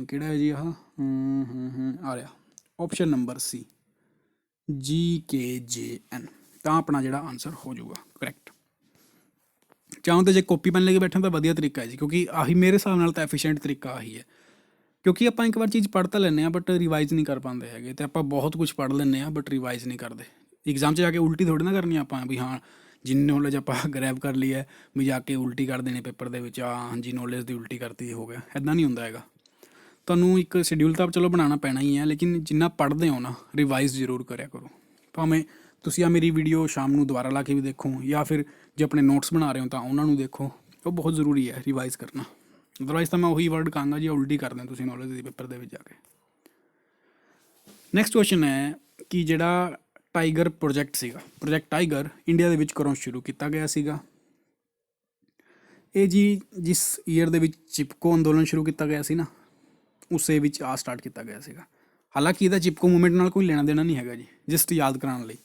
ਕਿਹੜਾ ਹੈ ਜੀ? ਆਹ ਆ ਰਿਹਾ ਆਪਸ਼ਨ ਨੰਬਰ C, GKJN। ਤਾਂ ਆਪਣਾ ਜਿਹੜਾ ਆਨਸਰ ਹੋ ਜਾਊਗਾ ਕਰੈਕਟ। ਚਾਹੋ ਤਾਂ ਜੇ ਕਾਪੀ ਪੈਨ ਲੈ ਕੇ ਬੈਠਾ ਤਾਂ ਵਧੀਆ ਤਰੀਕਾ ਹੈ ਜੀ, ਕਿਉਂਕਿ ਆਹੀ ਮੇਰੇ ਹਿਸਾਬ ਨਾਲ ਤਾਂ ਐਫੀਸ਼ੀਐਂਟ ਤਰੀਕਾ ਆਹੀ ਹੈ। ਕਿਉਂਕਿ ਆਪਾਂ ਇੱਕ ਵਾਰ ਚੀਜ਼ ਪੜ੍ਹ ਤਾਂ ਲੈਂਦੇ ਹਾਂ ਬਟ ਰਿਵਾਈਜ਼ ਨਹੀਂ ਕਰ ਪਾਉਂਦੇ ਹੈਗੇ, ਅਤੇ ਆਪਾਂ ਬਹੁਤ ਕੁਛ ਪੜ੍ਹ ਲੈਂਦੇ ਹਾਂ ਬਟ ਰਿਵਾਈਜ਼ ਨਹੀਂ ਕਰਦੇ। ਐਗਜ਼ਾਮ 'ਚ ਜਾ ਕੇ ਉਲਟੀ ਥੋੜ੍ਹੀ ਨਾ ਕਰਨੀ ਆਪਾਂ ਵੀ ਹਾਂ ਜਿੰਨੀ ਨੌਲੇਜ ਆਪਾਂ ਗ੍ਰੈਬ ਕਰ ਲਈ ਹੈ ਵੀ ਜਾ ਕੇ ਉਲਟੀ ਕਰ ਦੇਣੀ ਪੇਪਰ ਦੇ ਵਿੱਚ, ਹਾਂਜੀ ਨੌਲੇਜ ਦੀ ਉਲਟੀ ਕਰਤੀ ਹੋ ਗਿਆ। ਇੱਦਾਂ ਨਹੀਂ ਹੁੰਦਾ ਹੈਗਾ। ਤੁਹਾਨੂੰ ਇੱਕ ਸ਼ਡਿਊਲ ਤਾਂ ਚਲੋ ਬਣਾਉਣਾ ਪੈਣਾ ਹੀ ਹੈ, ਲੇਕਿਨ ਜਿੰਨਾ ਪੜ੍ਹਦੇ ਹੋ ਨਾ ਰਿਵਾਈਜ਼ ਜ਼ਰੂਰ ਕਰਿਆ ਕਰੋ। ਭਾਵੇਂ ਤੁਸੀਂ ਆ ਮੇਰੀ ਵੀਡੀਓ ਸ਼ਾਮ ਨੂੰ ਦੁਬਾਰਾ ਲਾ ਕੇ ਵੀ ਦੇਖੋ, ਜਾਂ ਫਿਰ ਜੇ ਆਪਣੇ ਨੋਟਸ ਬਣਾ ਰਹੇ ਹੋ ਤਾਂ ਉਹਨਾਂ ਨੂੰ ਦੇਖੋ। ਉਹ ਬਹੁਤ ਜ਼ਰੂਰੀ ਹੈ ਰਿਵਾਈਜ਼ ਕਰਨਾ। ਅਦਰਵਾਈਜ਼ ਤਾਂ ਮੈਂ ਉਹੀ ਵਰਡ ਕਹਾਂਗਾ ਜੀ, ਉਲਟੀ ਕਰ ਦਿਆਂ ਤੁਸੀਂ ਨੌਲੇਜ ਦੇ ਪੇਪਰ ਦੇ ਵਿੱਚ ਜਾ ਕੇ। ਨੈਕਸਟ ਕੁਐਸਚਨ ਹੈ ਕਿ ਜਿਹੜਾ ਟਾਈਗਰ ਪ੍ਰੋਜੈਕਟ ਸੀਗਾ, ਪ੍ਰੋਜੈਕਟ ਟਾਈਗਰ ਇੰਡੀਆ ਦੇ ਵਿੱਚ ਕਦੋਂ ਸ਼ੁਰੂ ਕੀਤਾ ਗਿਆ ਸੀਗਾ? ਇਹ ਜੀ ਜਿਸ ਈਅਰ ਦੇ ਵਿੱਚ ਚਿਪਕੋ ਅੰਦੋਲਨ ਸ਼ੁਰੂ ਕੀਤਾ ਗਿਆ ਸੀ ਨਾ, ਉਸੇ ਵਿੱਚ ਆ ਸਟਾਰਟ ਕੀਤਾ ਗਿਆ ਸੀਗਾ। ਹਾਲਾਂਕਿ ਇਹਦਾ ਚਿਪਕੋ ਮੂਵਮੈਂਟ ਨਾਲ ਕੋਈ ਲੈਣਾ ਦੇਣਾ ਨਹੀਂ ਹੈਗਾ ਜੀ, ਜਸਟ ਯਾਦ ਕਰਾਉਣ ਲਈ।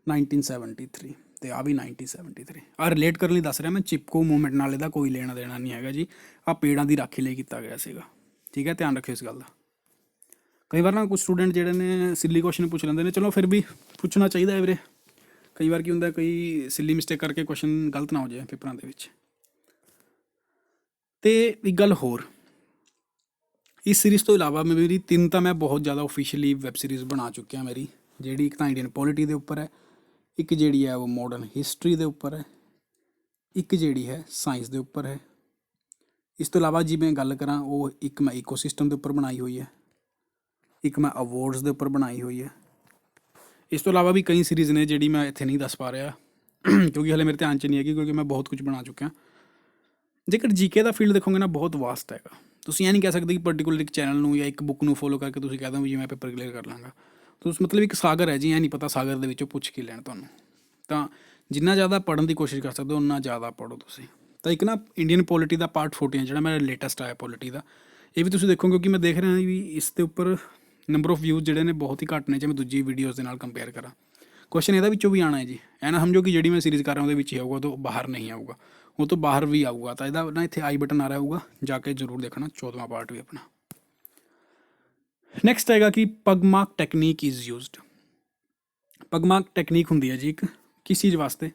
1973 ਤੇ ਆ ਵੀ 1973। ਆ ਰਿਲੇਟ ਕਰਨ ਲਈ ਦੱਸ ਰਿਹਾ ਮੈਂ, ਚਿਪਕੋ ਮੂਵਮੈਂਟ ਨਾਲ ਇਹਦਾ ਕੋਈ ਲੈਣਾ ਦੇਣਾ ਨਹੀਂ ਹੈਗਾ ਜੀ। ਆ ਪੇੜਾਂ ਦੀ ਰਾਖੀ ਲਈ ਕੀਤਾ ਗਿਆ ਸੀਗਾ, ਠੀਕ ਹੈ, ਧਿਆਨ ਰੱਖਿਓ ਇਸ ਗੱਲ ਦਾ। ਕਈ ਵਾਰ ਨਾ ਕੁਝ ਸਟੂਡੈਂਟ ਜਿਹੜੇ ਨੇ ਸਿੱਲੀ ਕੁਐਸਚਨ ਪੁੱਛ ਲੈਂਦੇ ਨੇ, ਚਲੋ ਫਿਰ ਵੀ ਪੁੱਛਣਾ ਚਾਹੀਦਾ ਹੈ ਵੀਰੇ। ਕਈ ਵਾਰ ਕੀ ਹੁੰਦਾ, ਕਈ ਸਿੱਲੀ ਮਿਸਟੇਕ ਕਰਕੇ ਕੁਐਸਚਨ ਗਲਤ ਨਾ ਹੋ ਜਾਏ ਪੇਪਰਾਂ ਦੇ ਵਿੱਚ। ਅਤੇ ਇੱਕ ਗੱਲ ਹੋਰ, ਇਸ ਸੀਰੀਜ਼ ਤੋਂ ਇਲਾਵਾ ਮੇਰੀ 3 ਤਾਂ ਮੈਂ ਬਹੁਤ ਜ਼ਿਆਦਾ ਓਫੀਸ਼ੀਅਲੀ ਵੈੱਬ ਸੀਰੀਜ਼ ਬਣਾ ਚੁੱਕਿਆ ਮੇਰੀ, ਜਿਹੜੀ ਇੱਕ ਤਾਂ ਇੰਡੀਅਨ ਪੋਲਿਟੀ ਦੇ ਉੱਪਰ ਹੈ, ਇੱਕ ਜਿਹੜੀ ਹੈ ਉਹ ਮਾਡਰਨ ਹਿਸਟਰੀ ਦੇ ਉੱਪਰ ਹੈ, ਇੱਕ ਜਿਹੜੀ ਹੈ ਸਾਇੰਸ ਦੇ ਉੱਪਰ ਹੈ। ਇਸ ਤੋਂ ਇਲਾਵਾ ਜੀ ਮੈਂ ਗੱਲ ਕਰਾਂ, ਉਹ ਇੱਕ ਮੈਂ ਈਕੋਸਿਸਟਮ ਦੇ ਉੱਪਰ ਬਣਾਈ ਹੋਈ ਹੈ, ਇੱਕ ਮੈਂ ਅਵਾਰਡਸ ਦੇ ਉੱਪਰ ਬਣਾਈ ਹੋਈ ਹੈ। ਇਸ ਤੋਂ ਇਲਾਵਾ ਵੀ ਕਈ ਸੀਰੀਜ਼ ਨੇ ਜਿਹੜੀ ਮੈਂ ਇੱਥੇ ਨਹੀਂ ਦੱਸ ਪਾ ਰਿਹਾ ਕਿਉਂਕਿ ਹਲੇ ਮੇਰੇ ਧਿਆਨ 'ਚ ਨਹੀਂ ਹੈਗੀ, ਕਿਉਂਕਿ ਮੈਂ ਬਹੁਤ ਕੁਝ ਬਣਾ ਚੁੱਕਿਆ। ਜੇਕਰ ਜੀਕੇ ਦਾ ਫੀਲਡ ਦੇਖੋਗੇ ਨਾ, ਬਹੁਤ ਵਾਸਟ ਹੈਗਾ। ਤੁਸੀਂ ਇਹ ਨਹੀਂ ਕਹਿ ਸਕਦੇ ਕਿ ਪਰਟੀਕੂਲਰ ਇੱਕ ਚੈਨਲ ਨੂੰ ਜਾਂ ਇੱਕ ਬੁੱਕ ਨੂੰ ਫੋਲੋ ਕਰਕੇ ਤੁਸੀਂ ਕਹਿ ਦਿਓ ਵੀ ਮੈਂ ਪੇਪਰ ਕਲੀਅਰ ਕਰ ਲਾਂਗਾ। ਤੁਸੀਂ ਮਤਲਬ ਇੱਕ ਸਾਗਰ ਹੈ ਜੀ, ਇਹ ਨਹੀਂ ਪਤਾ ਸਾਗਰ ਦੇ ਵਿੱਚੋਂ ਪੁੱਛ ਕੇ ਲੈਣ ਤੁਹਾਨੂੰ। ਤਾਂ ਜਿੰਨਾ ਜ਼ਿਆਦਾ ਪੜ੍ਹਨ ਦੀ ਕੋਸ਼ਿਸ਼ ਕਰ ਸਕਦੇ ਹੋ ਉਨਾ ਜ਼ਿਆਦਾ ਪੜ੍ਹੋ ਤੁਸੀਂ। ਤਾਂ ਇੱਕ ਨਾ ਇੰਡੀਅਨ ਪੋਲਿਟੀ ਦਾ ਪਾਰਟ 14 ਜਿਹੜਾ ਮੇਰਾ ਲੇਟੈਸਟ ਆਇਆ ਪੋਲਿਟੀ ਦਾ, ਇਹ ਵੀ ਤੁਸੀਂ ਦੇਖੋ, ਕਿਉਂਕਿ ਮੈਂ ਦੇਖ ਰਿਹਾ ਵੀ ਇਸ ਦੇ ਉੱਪਰ ਨੰਬਰ ਆਫ ਵਿਊਜ਼ ਜਿਹੜੇ ਨੇ ਬਹੁਤ ਹੀ ਘੱਟ ਨੇ ਜੇ ਮੈਂ ਦੂਜੀ ਵੀਡੀਓਜ਼ ਦੇ ਨਾਲ ਕੰਪੇਅਰ ਕਰਾਂ। ਕੁਐਸਚਨ ਇਹਦਾ ਵਿੱਚੋਂ ਵੀ ਆਉਣਾ ਹੈ ਜੀ, ਐ ਨਾ ਸਮਝੋ ਕਿ ਜਿਹੜੀ ਮੈਂ ਸੀਰੀਜ਼ ਕਰ ਰਿਹਾ ਉਹਦੇ ਵਿੱਚ ਹੀ ਆਊਗਾ, ਉਹ ਤੋਂ ਬਾਹਰ ਨਹੀਂ ਆਊਗਾ, ਉਹ ਤੋਂ ਬਾਹਰ ਵੀ ਆਊਗਾ। ਤਾਂ ਇਹਦਾ ਨਾ ਇੱਥੇ ਆਈ ਬਟਨ ਆ ਰਿਹਾ ਹੋਊਗਾ, ਜਾ ਕੇ ਜ਼ਰੂਰ ਦੇਖਣਾ 14ਵਾਂ ਪਾਰਟ ਵੀ ਆਪਣਾ। ਨੈਕਸਟ ਹੈਗਾ ਕਿ ਪਗਮਾਰਕ ਟੈਕਨੀਕ ਇਜ਼ ਯੂਜ਼ਡ। ਪਗਮਾਰਕ ਟੈਕਨੀਕ ਹੁੰਦੀ ਹੈ ਜੀ ਇੱਕ ਕਿਸ ਚੀਜ਼ ਵਾਸਤੇ,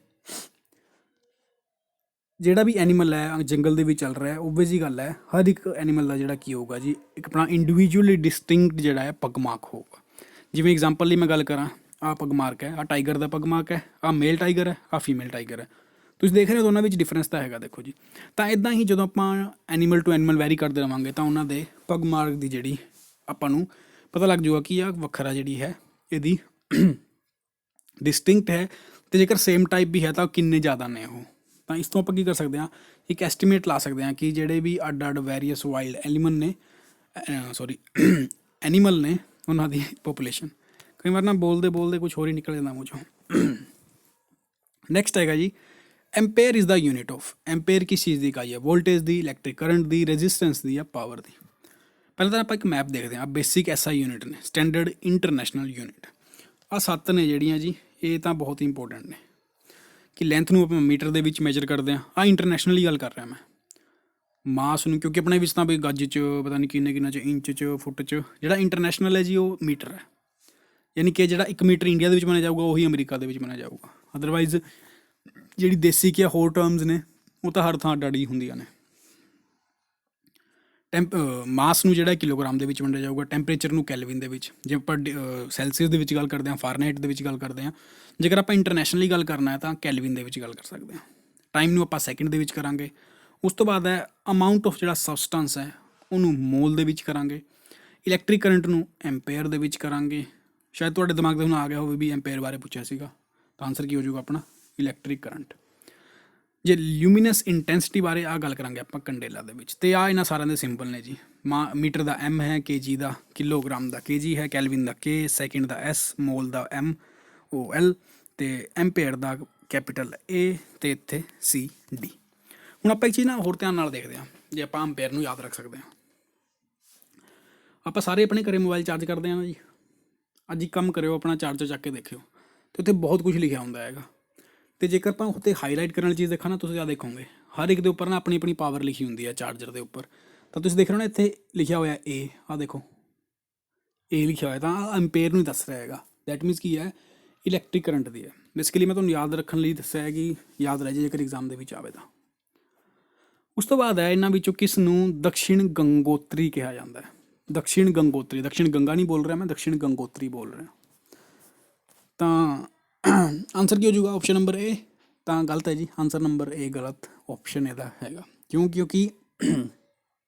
ਜਿਹੜਾ ਵੀ ਐਨੀਮਲ ਹੈ ਜੰਗਲ ਦੇ ਵਿੱਚ ਚੱਲ ਰਿਹਾ ਹੈ, ਓਬਵੀਅਸ ਜੀ ਗੱਲ ਹੈ ਹਰ ਇੱਕ ਐਨੀਮਲ ਦਾ ਜਿਹੜਾ ਕੀ ਹੋਊਗਾ ਜੀ, ਇੱਕ ਆਪਣਾ ਇੰਡੀਵਿਜੂਅਲੀ ਡਿਸਟਿੰਕਟ ਜਿਹੜਾ ਹੈ ਪਗਮਾਰਕ ਹੋਊਗਾ। ਜਿਵੇਂ ਐਗਜ਼ਾਮਪਲ ਲਈ ਮੈਂ ਗੱਲ ਕਰਾਂ, ਆਹ ਪਗਮਾਰਕ ਹੈ, ਆਹ ਟਾਈਗਰ ਦਾ ਪਗਮਾਰਕ ਹੈ, ਆਹ ਮੇਲ ਟਾਈਗਰ ਹੈ, ਆਹ ਫੀਮੇਲ ਟਾਈਗਰ ਹੈ। ਤੁਸੀਂ ਦੇਖ ਰਹੇ ਹੋ ਦੋਨਾਂ ਵਿੱਚ ਡਿਫਰੈਂਸ ਤਾਂ ਹੈਗਾ, ਦੇਖੋ ਜੀ। ਤਾਂ ਇੱਦਾਂ ਹੀ ਜਦੋਂ ਆਪਾਂ ਐਨੀਮਲ ਟੂ ਐਨੀਮਲ ਵੈਰੀ ਕਰਦੇ ਰਹਾਂਗੇ ਤਾਂ ਉਹਨਾਂ ਦੇ ਪਗਮਾਰਕ ਦੀ ਜਿਹੜੀ ਆਪਾਂ ਨੂੰ ਪਤਾ ਲੱਗ ਜੂਗਾ ਕਿ ਆਹ ਵੱਖਰਾ ਜਿਹੜੀ ਹੈ ਇਹਦੀ ਡਿਸਟਿੰਕਟ ਹੈ, ਅਤੇ ਜੇਕਰ ਸੇਮ ਟਾਈਪ ਵੀ ਹੈ ਤਾਂ ਕਿੰਨੇ ਜ਼ਿਆਦਾ ਨੇ ਉਹ। ਤਾਂ ਇਸ ਤੋਂ ਆਪਾਂ ਕੀ ਕਰ ਸਕਦੇ ਹਾਂ, ਇੱਕ ਐਸਟੀਮੇਟ ਲਾ ਸਕਦੇ ਹਾਂ ਕਿ ਜਿਹੜੇ ਵੀ ਅੱਡ ਅੱਡ ਵੈਰੀਅਸ ਵਾਈਲਡ ਐਨੀਮਲ ਨੇ ਉਹਨਾਂ ਦੀ ਪੋਪੂਲੇਸ਼ਨ। ਕਈ ਵਾਰ ਨਾ ਬੋਲਦੇ ਬੋਲਦੇ ਕੁਛ ਹੋਰ ਹੀ ਨਿਕਲ ਜਾਂਦਾ ਮੂੰਹ ਚੋਂ। ਨੈਕਸਟ ਹੈਗਾ ਜੀ, ਐਂਪੇਅਰ ਇਜ਼ ਦਾ ਯੂਨਿਟ ਆਫ। ਐਂਪੇਅਰ ਕਿਸ ਚੀਜ਼ ਦੀ ਇਕਾਈ ਹੈ? ਵੋਲਟੇਜ ਦੀ, ਇਲੈਕਟ੍ਰਿਕ ਕਰੰਟ ਦੀ, ਰੈਜ਼ਿਸਟੈਂਸ ਦੀ ਜਾਂ ਪਾਵਰ ਦੀ। ਪਹਿਲਾਂ ਤਾਂ ਆਪਾਂ ਇੱਕ ਮੈਪ ਦੇਖਦੇ ਹਾਂ। ਬੇਸਿਕ ਐਸਆਈ ਯੂਨਿਟ ਨੇ, ਸਟੈਂਡਰਡ ਇੰਟਰਨੈਸ਼ਨਲ ਯੂਨਿਟ। ਆਹ 7 ਨੇ ਜਿਹੜੀਆਂ ਜੀ, ਇਹ ਤਾਂ ਬਹੁਤ ਹੀ ਇੰਪੋਰਟੈਂਟ ਨੇ ਕਿ ਲੈਂਥ ਨੂੰ ਆਪਾਂ ਮੀਟਰ ਦੇ ਵਿੱਚ ਮੈਜਰ ਕਰਦੇ ਹਾਂ। ਆਹ ਇੰਟਰਨੈਸ਼ਨਲੀ ਗੱਲ ਕਰ ਰਿਹਾ ਮੈਂ। ਮਾਸ ਨੂੰ, ਕਿਉਂਕਿ ਆਪਣੇ ਵਿੱਚ ਤਾਂ ਬਈ ਗੱਜ 'ਚ ਪਤਾ ਨਹੀਂ ਕਿੰਨੇ 'ਚ, ਇੰਚ 'ਚ, ਫੁੱਟ 'ਚ। ਜਿਹੜਾ ਇੰਟਰਨੈਸ਼ਨਲ ਹੈ ਜੀ ਉਹ ਮੀਟਰ ਹੈ, ਯਾਨੀ ਕਿ ਜਿਹੜਾ 1 ਮੀਟਰ ਇੰਡੀਆ ਦੇ ਵਿੱਚ ਮੰਨਿਆ ਜਾਊਗਾ ਉਹੀ ਅਮਰੀਕਾ ਦੇ ਵਿੱਚ ਮੰਨਿਆ ਜਾਊਗਾ। ਅਦਰਵਾਈਜ਼ ਜਿਹੜੀ ਦੇਸੀ ਕੀ ਹੋਰ ਟਰਮਸ ਨੇ ਉਹ ਤਾਂ ਹਰ ਥਾਂ ਅੱਡ ਹੀ ਹੁੰਦੀਆਂ ਨੇ। ਮਾਸ ਨੂੰ ਜਿਹੜਾ ਕਿਲੋਗ੍ਰਾਮ ਦੇ ਵਿੱਚ ਵੰਡਿਆ ਜਾਊਗਾ, ਟੈਂਪਰੇਚਰ ਨੂੰ ਕੈਲਵਿਨ ਦੇ ਵਿੱਚ। ਜੇ ਆਪਾਂ ਸੈਲਸੀਅਸ ਦੇ ਵਿੱਚ ਗੱਲ ਕਰਦੇ ਹਾਂ, ਫਾਰਨਹਾਈਟ ਦੇ ਵਿੱਚ ਗੱਲ ਕਰਦੇ ਹਾਂ। ਜੇਕਰ ਆਪਾਂ ਇੰਟਰਨੈਸ਼ਨਲੀ ਗੱਲ ਕਰਨਾ ਹੈ ਤਾਂ ਕੈਲਵਿਨ ਦੇ ਵਿੱਚ ਗੱਲ ਕਰ ਸਕਦੇ ਹਾਂ। ਟਾਈਮ ਨੂੰ ਆਪਾਂ ਸੈਕਿੰਡ ਦੇ ਵਿੱਚ ਕਰਾਂਗੇ। ਉਸ ਤੋਂ ਬਾਅਦ ਹੈ ਅਮਾਊਂਟ ਆਫ ਜਿਹੜਾ ਸਬਸਟੈਂਸ ਹੈ ਉਹਨੂੰ ਮੋਲ ਦੇ ਵਿੱਚ ਕਰਾਂਗੇ। ਇਲੈਕਟ੍ਰਿਕ ਕਰੰਟ ਨੂੰ ਐਂਪੇਅਰ ਦੇ ਵਿੱਚ ਕਰਾਂਗੇ। ਸ਼ਾਇਦ ਤੁਹਾਡੇ ਦਿਮਾਗ 'ਤੇ ਹੁਣ ਆ ਗਿਆ ਹੋਵੇ ਵੀ ਐਂਪੇਅਰ ਬਾਰੇ ਪੁੱਛਿਆ ਸੀਗਾ, ਤਾਂ ਆਨਸਰ ਕੀ ਹੋ ਜਾਊਗਾ ਆਪਣਾ ਇਲੈਕਟ੍ਰਿਕ ਕਰੰਟ। ਜੇ ਲਿਊਮੀਨਸ ਇੰਟੈਂਸਿਟੀ ਬਾਰੇ ਆਹ ਗੱਲ ਕਰਾਂਗੇ ਆਪਾਂ ਕੰਡੇਲਾ ਦੇ ਵਿੱਚ। ਅਤੇ ਆਹ ਇਹਨਾਂ ਸਾਰਿਆਂ ਦੇ ਸਿੰਬਲ ਨੇ ਜੀ। ਮੀਟਰ ਦਾ ਐਮ ਹੈ, ਕੇਜੀ ਦਾ, ਕਿਲੋਗ੍ਰਾਮ ਦਾ ਕੇਜੀ ਹੈ, ਕੈਲਵਿਨ ਦਾ ਕੇ, ਸੈਕਿੰਡ ਦਾ ਐਸ, ਮੋਲ ਦਾ ਐਮ ਓ ਐਲ, ਅਤੇ ਐਂਪੇਅਰ ਦਾ ਕੈਪੀਟਲ ਏ, ਅਤੇ ਇੱਥੇ ਸੀ ਡੀ। ਹੁਣ ਆਪਾਂ ਇੱਕ ਚੀਜ਼ ਨਾ ਹੋਰ ਧਿਆਨ ਨਾਲ ਦੇਖਦੇ ਹਾਂ, ਜੇ ਆਪਾਂ ਐਂਪੇਅਰ ਨੂੰ ਯਾਦ ਰੱਖ ਸਕਦੇ ਹਾਂ। ਆਪਾਂ ਸਾਰੇ ਆਪਣੇ ਘਰੇ ਮੋਬਾਈਲ ਚਾਰਜ ਕਰਦੇ ਹਾਂ ਨਾ ਜੀ। ਅੱਜ ਇੱਕ ਕੰਮ ਕਰਿਓ, ਆਪਣਾ ਚਾਰਜਰ ਚੱਕ ਕੇ ਦੇਖਿਓ ਅਤੇ ਉੱਥੇ ਬਹੁਤ ਕੁਝ ਲਿਖਿਆ ਹੁੰਦਾ ਹੈਗਾ। ਅਤੇ ਜੇਕਰ ਆਪਾਂ ਉੱਤੇ ਹਾਈਲਾਈਟ ਕਰਨ ਵਾਲੀ ਚੀਜ਼ ਦੇਖਾਂ ਨਾ, ਤੁਸੀਂ ਆਹ ਦੇਖੋਗੇ ਹਰ ਇੱਕ ਦੇ ਉੱਪਰ ਨਾ ਆਪਣੀ ਆਪਣੀ ਪਾਵਰ ਲਿਖੀ ਹੁੰਦੀ ਹੈ ਚਾਰਜਰ ਦੇ ਉੱਪਰ। ਤਾਂ ਤੁਸੀਂ ਦੇਖ ਰਹੇ ਹੋ ਨਾ ਇੱਥੇ ਲਿਖਿਆ ਹੋਇਆ ਏ, ਆਹ ਦੇਖੋ ਏ ਲਿਖਿਆ ਹੋਇਆ, ਤਾਂ ਐਂਪੇਅਰ ਨੂੰ ਹੀ ਦੱਸ ਰਿਹਾ ਹੈਗਾ। ਦੈਟ ਮੀਨਸ ਕੀ ਹੈ, ਇਲੈਕਟ੍ਰਿਕ ਕਰੰਟ ਦੀ ਹੈ। ਬੇਸਿਕਲੀ ਮੈਂ ਤੁਹਾਨੂੰ ਯਾਦ ਰੱਖਣ ਲਈ ਦੱਸਿਆ ਹੈ ਕਿ ਯਾਦ ਰਹਿ ਜਾਏ ਜੇਕਰ ਐਗਜ਼ਾਮ ਦੇ ਵਿੱਚ ਆਵੇ ਤਾਂ। ਉਸ ਤੋਂ ਬਾਅਦ ਹੈ ਇਹਨਾਂ ਵਿੱਚੋਂ ਕਿਸ ਨੂੰ ਦਕਸ਼ਿਣ ਗੰਗੋਤਰੀ ਕਿਹਾ ਜਾਂਦਾ ਹੈ? ਦਕਸ਼ਿਣ ਗੰਗੋਤਰੀ, ਦਕਸ਼ਿਣ ਗੰਗਾ ਨਹੀਂ ਬੋਲ ਰਿਹਾ ਮੈਂ, ਦਕਸ਼ਿਣ ਗੰਗੋਤਰੀ ਬੋਲ ਰਿਹਾ। ਤਾਂ ਆਨਸਰ ਕੀ ਹੋ ਜਾਊਗਾ? ਆਪਸ਼ਨ ਨੰਬਰ ਏ। ਤਾਂ ਗਲਤ ਹੈ ਜੀ, ਆਨਸਰ ਨੰਬਰ ਏ ਗਲਤ ਆਪਸ਼ਨ ਇਹਦਾ ਹੈਗਾ। ਕਿਉਂਕਿ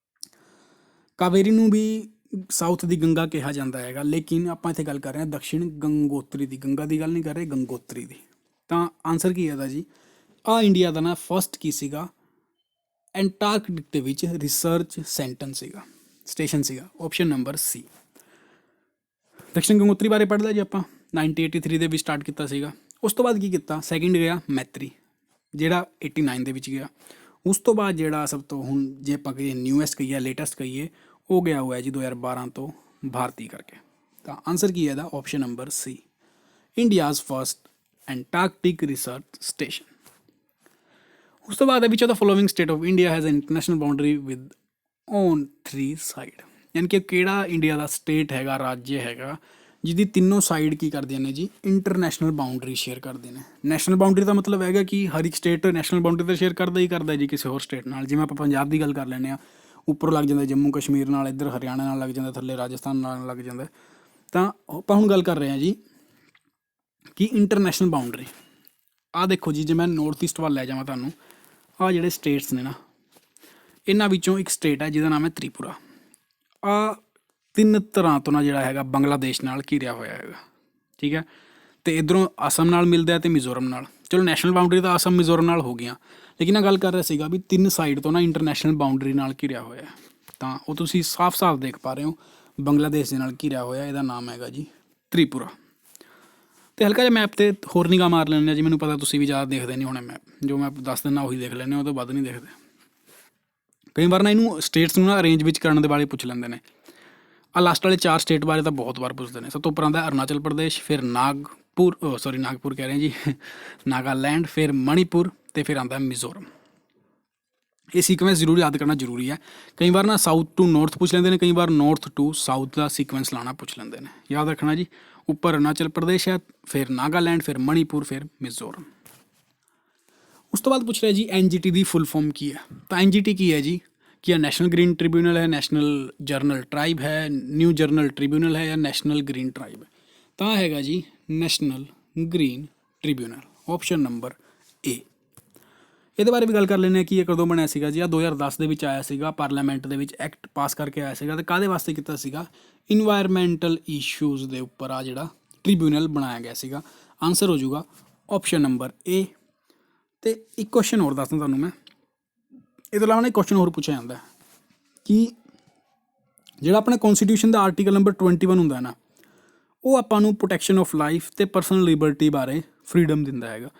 ਕਾਵੇਰੀ ਨੂੰ ਵੀ ਸਾਊਥ ਦੀ ਗੰਗਾ ਕਿਹਾ ਜਾਂਦਾ ਹੈਗਾ, ਲੇਕਿਨ ਆਪਾਂ ਇੱਥੇ ਗੱਲ ਕਰ ਰਹੇ ਹਾਂ ਦਕਸ਼ਿਣ ਗੰਗੋਤਰੀ ਦੀ। ਗੰਗਾ ਦੀ ਗੱਲ ਨਹੀਂ ਕਰ ਰਹੇ, ਗੰਗੋਤਰੀ ਦੀ। ਤਾਂ ਆਨਸਰ ਕੀ ਇਹਦਾ ਜੀ? ਆਹ ਇੰਡੀਆ ਦਾ ਨਾ ਫਸਟ ਕੀ ਸੀਗਾ, ਐਂਟਾਰਕਟਿਕ ਦੇ ਵਿੱਚ ਰਿਸਰਚ ਸਟੇਸ਼ਨ ਸੀਗਾ। ਆਪਸ਼ਨ ਨੰਬਰ ਸੀ। ਦਕਸ਼ਿਣ ਗੰਗੋਤਰੀ ਬਾਰੇ ਪੜ੍ਹ ਲਿਆ ਜੀ ਆਪਾਂ, 1983 ਦੇ ਵਿੱਚ ਸਟਾਰਟ ਕੀਤਾ ਸੀਗਾ। ਉਸ ਤੋਂ ਬਾਅਦ ਕੀ ਕੀਤਾ? ਸੈਕਿੰਡ ਗਿਆ ਮੈਤਰੀ, ਜਿਹੜਾ 89 ਦੇ ਵਿੱਚ ਗਿਆ। ਉਸ ਤੋਂ ਬਾਅਦ ਜਿਹੜਾ ਸਭ ਤੋਂ ਹੁਣ ਜੇ ਆਪਾਂ ਕਹੀਏ ਨਿਊਐਸਟ ਕਹੀਏ, ਲੇਟੈਸਟ ਕਹੀਏ, ਉਹ ਗਿਆ ਹੋਇਆ ਜੀ 2012 ਤੋਂ ਭਾਰਤੀ ਕਰਕੇ। ਤਾਂ ਆਨਸਰ ਕੀ ਹੈ ਇਹਦਾ? ਆਪਸ਼ਨ ਨੰਬਰ ਸੀ, ਇੰਡੀਆਜ਼ ਫਸਟ ਐਂਟਾਰਕਟਿਕ ਰਿਸਰਚ ਸਟੇਸ਼ਨ। ਉਸ ਤੋਂ ਬਾਅਦ ਹੈ which of the following state of India has an international boundary with on 3 side. ਯਾਨੀ ਕਿ ਕਿਹੜਾ ਇੰਡੀਆ ਦਾ ਸਟੇਟ ਹੈਗਾ, ਰਾਜ ਹੈਗਾ ਜਿਹਦੀ ਤਿੰਨੋਂ ਸਾਈਡ ਕੀ ਕਰਦੀਆਂ ਨੇ ਜੀ, ਇੰਟਰਨੈਸ਼ਨਲ ਬਾਉਂਡਰੀ ਸ਼ੇਅਰ ਕਰਦੇ ਨੇ। ਨੈਸ਼ਨਲ ਬਾਉਂਡਰੀ ਦਾ ਮਤਲਬ ਹੈਗਾ ਕਿ ਹਰ ਇੱਕ ਸਟੇਟ ਨੈਸ਼ਨਲ ਬਾਉਂਡਰੀ ਤਾਂ ਸ਼ੇਅਰ ਕਰਦਾ ਹੀ ਕਰਦਾ ਜੀ ਕਿਸੇ ਹੋਰ ਸਟੇਟ ਨਾਲ। ਜਿਵੇਂ ਆਪਾਂ ਪੰਜਾਬ ਦੀ ਗੱਲ ਕਰ ਲੈਂਦੇ ਹਾਂ, ਉੱਪਰ ਲੱਗ ਜਾਂਦਾ ਜੰਮੂ ਕਸ਼ਮੀਰ ਨਾਲ, ਇੱਧਰ ਹਰਿਆਣਾ ਨਾਲ ਲੱਗ ਜਾਂਦਾ, ਥੱਲੇ ਰਾਜਸਥਾਨ ਨਾਲ ਲੱਗ ਜਾਂਦਾ। ਤਾਂ ਆਪਾਂ ਹੁਣ ਗੱਲ ਕਰ ਰਹੇ ਹਾਂ ਜੀ ਕਿ ਇੰਟਰਨੈਸ਼ਨਲ ਬਾਉਂਡਰੀ। ਆਹ ਦੇਖੋ ਜੀ, ਜੇ ਮੈਂ ਨੌਰਥ ਈਸਟ ਵੱਲ ਲੈ ਜਾਵਾਂ ਤੁਹਾਨੂੰ, ਆਹ ਜਿਹੜੇ ਸਟੇਟਸ ਨੇ ਨਾ, ਇਹਨਾਂ ਵਿੱਚੋਂ ਇੱਕ ਸਟੇਟ ਹੈ ਜਿਹਦਾ ਨਾਮ ਹੈ ਤ੍ਰਿਪੁਰਾ। ਆਹ 3 ਤਰ੍ਹਾਂ ਤੋਂ ਨਾ ਜਿਹੜਾ ਹੈਗਾ ਬੰਗਲਾਦੇਸ਼ ਨਾਲ ਘਿਰਿਆ ਹੋਇਆ ਹੈਗਾ, ਠੀਕ ਹੈ। ਅਤੇ ਇੱਧਰੋਂ ਆਸਮ ਨਾਲ ਮਿਲਦਾ ਅਤੇ ਮਿਜ਼ੋਰਮ ਨਾਲ। ਚਲੋ ਨੈਸ਼ਨਲ ਬਾਉਂਡਰੀ ਤਾਂ ਆਸਮ ਮਿਜ਼ੋਰਮ ਨਾਲ ਹੋ ਗਈਆਂ, ਲੇਕਿਨ ਇਹ ਗੱਲ ਕਰ ਰਿਹਾ ਸੀਗਾ ਵੀ 3 ਸਾਈਡ ਤੋਂ ਨਾ ਇੰਟਰਨੈਸ਼ਨਲ ਬਾਉਂਡਰੀ ਨਾਲ ਘਿਰਿਆ ਹੋਇਆ। ਤਾਂ ਉਹ ਤੁਸੀਂ ਸਾਫ਼-ਸਾਫ਼ ਦੇਖ ਪਾ ਰਹੇ ਹੋ, ਬੰਗਲਾਦੇਸ਼ ਦੇ ਨਾਲ ਘਿਰਿਆ ਹੋਇਆ। ਇਹਦਾ ਨਾਮ ਹੈਗਾ ਜੀ ਤ੍ਰਿਪੁਰਾ। ਅਤੇ ਹਲਕਾ ਜਿਹਾ ਮੈਪ 'ਤੇ ਹੋਰ ਨਿਗਾਹ ਮਾਰ ਲੈਂਦੇ ਹਾਂ ਜੀ। ਮੈਨੂੰ ਪਤਾ ਤੁਸੀਂ ਵੀ ਜ਼ਿਆਦਾ ਦੇਖਦੇ ਨਹੀਂ ਹੋਣੇ ਮੈਪ, ਜੋ ਮੈਂ ਦੱਸ ਦਿੰਦਾ ਉਹੀ ਦੇਖ ਲੈਂਦੇ, ਉਹ ਤੋਂ ਵੱਧ ਨਹੀਂ ਦੇਖਦੇ। ਕਈ ਵਾਰ ਨਾ ਇਹਨੂੰ ਸਟੇਟਸ ਨੂੰ ਨਾ ਅਰੇਂਜ ਵਿੱਚ ਕਰਨ ਦੇ ਬਾਰੇ ਪੁੱਛ ਲੈਂਦੇ ਨੇ। ਆਹ ਲਾਸਟ ਵਾਲੇ 4 ਸਟੇਟ ਬਾਰੇ ਤਾਂ ਬਹੁਤ ਵਾਰ ਪੁੱਛਦੇ ਨੇ। ਸਭ ਤੋਂ ਉੱਪਰ ਆਉਂਦਾ ਅਰੁਣਾਚਲ ਪ੍ਰਦੇਸ਼, ਫਿਰ ਨਾਗਪੁਰ ਕਹਿ ਰਹੇ ਜੀ, ਨਾਗਾਲੈਂਡ, ਫਿਰ ਮਣੀਪੁਰ ਅਤੇ ਫਿਰ ਆਉਂਦਾ ਮਿਜ਼ੋਰਮ। ਇਹ ਸੀਕਵੈਂਸ ਜ਼ਰੂਰ ਯਾਦ ਕਰਨਾ ਜ਼ਰੂਰੀ ਹੈ। ਕਈ ਵਾਰ ਨਾ ਸਾਊਥ ਟੂ ਨੌਰਥ ਪੁੱਛ ਲੈਂਦੇ ਨੇ, ਕਈ ਵਾਰ ਨੌਰਥ ਟੂ ਸਾਊਥ ਦਾ ਸੀਕਵੈਂਸ ਲਾਉਣਾ ਪੁੱਛ ਲੈਂਦੇ ਨੇ। ਯਾਦ ਰੱਖਣਾ ਜੀ, ਉੱਪਰ ਅਰੁਣਾਚਲ ਪ੍ਰਦੇਸ਼ ਹੈ, ਫਿਰ ਨਾਗਾਲੈਂਡ, ਫਿਰ ਮਣੀਪੁਰ, ਫਿਰ ਮਿਜ਼ੋਰਮ। ਉਸ ਤੋਂ ਬਾਅਦ ਪੁੱਛ ਰਿਹਾ ਜੀ NGT ਦੀ ਫੁੱਲ ਫੋਰਮ ਕੀ ਹੈ। ਤਾਂ NGT ਕੀ ਹੈ ਜੀ, ਕੀ ਨੈਸ਼ਨਲ ਗ੍ਰੀਨ ਟ੍ਰਿਬਿਊਨਲ ਹੈ, ਨੈਸ਼ਨਲ ਜਰਨਲ ਟਰਾਈਬ ਹੈ, ਨਿਊ ਜਰਨਲ ਟ੍ਰਿਬਿਊਨਲ ਹੈ, ਜਾਂ ਨੈਸ਼ਨਲ ਗ੍ਰੀਨ ਟਰਾਈਬ ਹੈ। ਤਾਂ ਹੈਗਾ ਜੀ national green tribunal, option number A। ਇਹਦੇ ਬਾਰੇ ਵੀ ਗੱਲ ਕਰ ਲੈਂਦੇ ਹਾਂ ਕਿ ਇਹ ਕਦੋਂ ਬਣਿਆ ਸੀਗਾ ਜੀ। 2010 ਦੇ ਵਿੱਚ ਆਇਆ ਸੀਗਾ, ਪਾਰਲੀਮੈਂਟ ਦੇ ਵਿੱਚ ਐਕਟ ਪਾਸ ਕਰਕੇ ਆਇਆ ਸੀਗਾ। ਅਤੇ ਕਾਹਦੇ ਵਾਸਤੇ ਕੀਤਾ ਸੀਗਾ, ਇਨਵਾਇਰਮੈਂਟਲ ਇਸ਼ੂਜ਼ ਦੇ ਉੱਪਰ ਆ ਜਿਹੜਾ ਟ੍ਰਿਬਿਊਨਲ ਬਣਾਇਆ ਗਿਆ ਸੀਗਾ। ਆਨਸਰ ਹੋ ਜਾਊਗਾ ਆਪਸ਼ਨ ਨੰਬਰ A। ਅਤੇ ਇੱਕ ਕੁਐਸਚਨ ਹੋਰ ਦੱਸਦਾ ਤੁਹਾਨੂੰ ਮੈਂ, ਇਹ ਤੋਂ ਇਲਾਵਾ ਨਾ ਇੱਕ ਕੁਐਸਚਨ ਹੋਰ ਪੁੱਛਿਆ ਜਾਂਦਾ ਕਿ ਜਿਹੜਾ ਆਪਣਾ ਕੌਨਸਟੀਟਿਊਸ਼ਨ ਦਾ ਆਰਟੀਕਲ ਨੰਬਰ 21 ਹੁੰਦਾ ਨਾ, ਉਹ ਆਪਾਂ ਨੂੰ ਪ੍ਰੋਟੈਕਸ਼ਨ ਆਫ ਲਾਈਫ ਅਤੇ ਪਰਸਨਲ ਲਿਬਰਟੀ ਬਾਰੇ ਫਰੀਡਮ ਦਿੰਦਾ ਹੈਗਾ।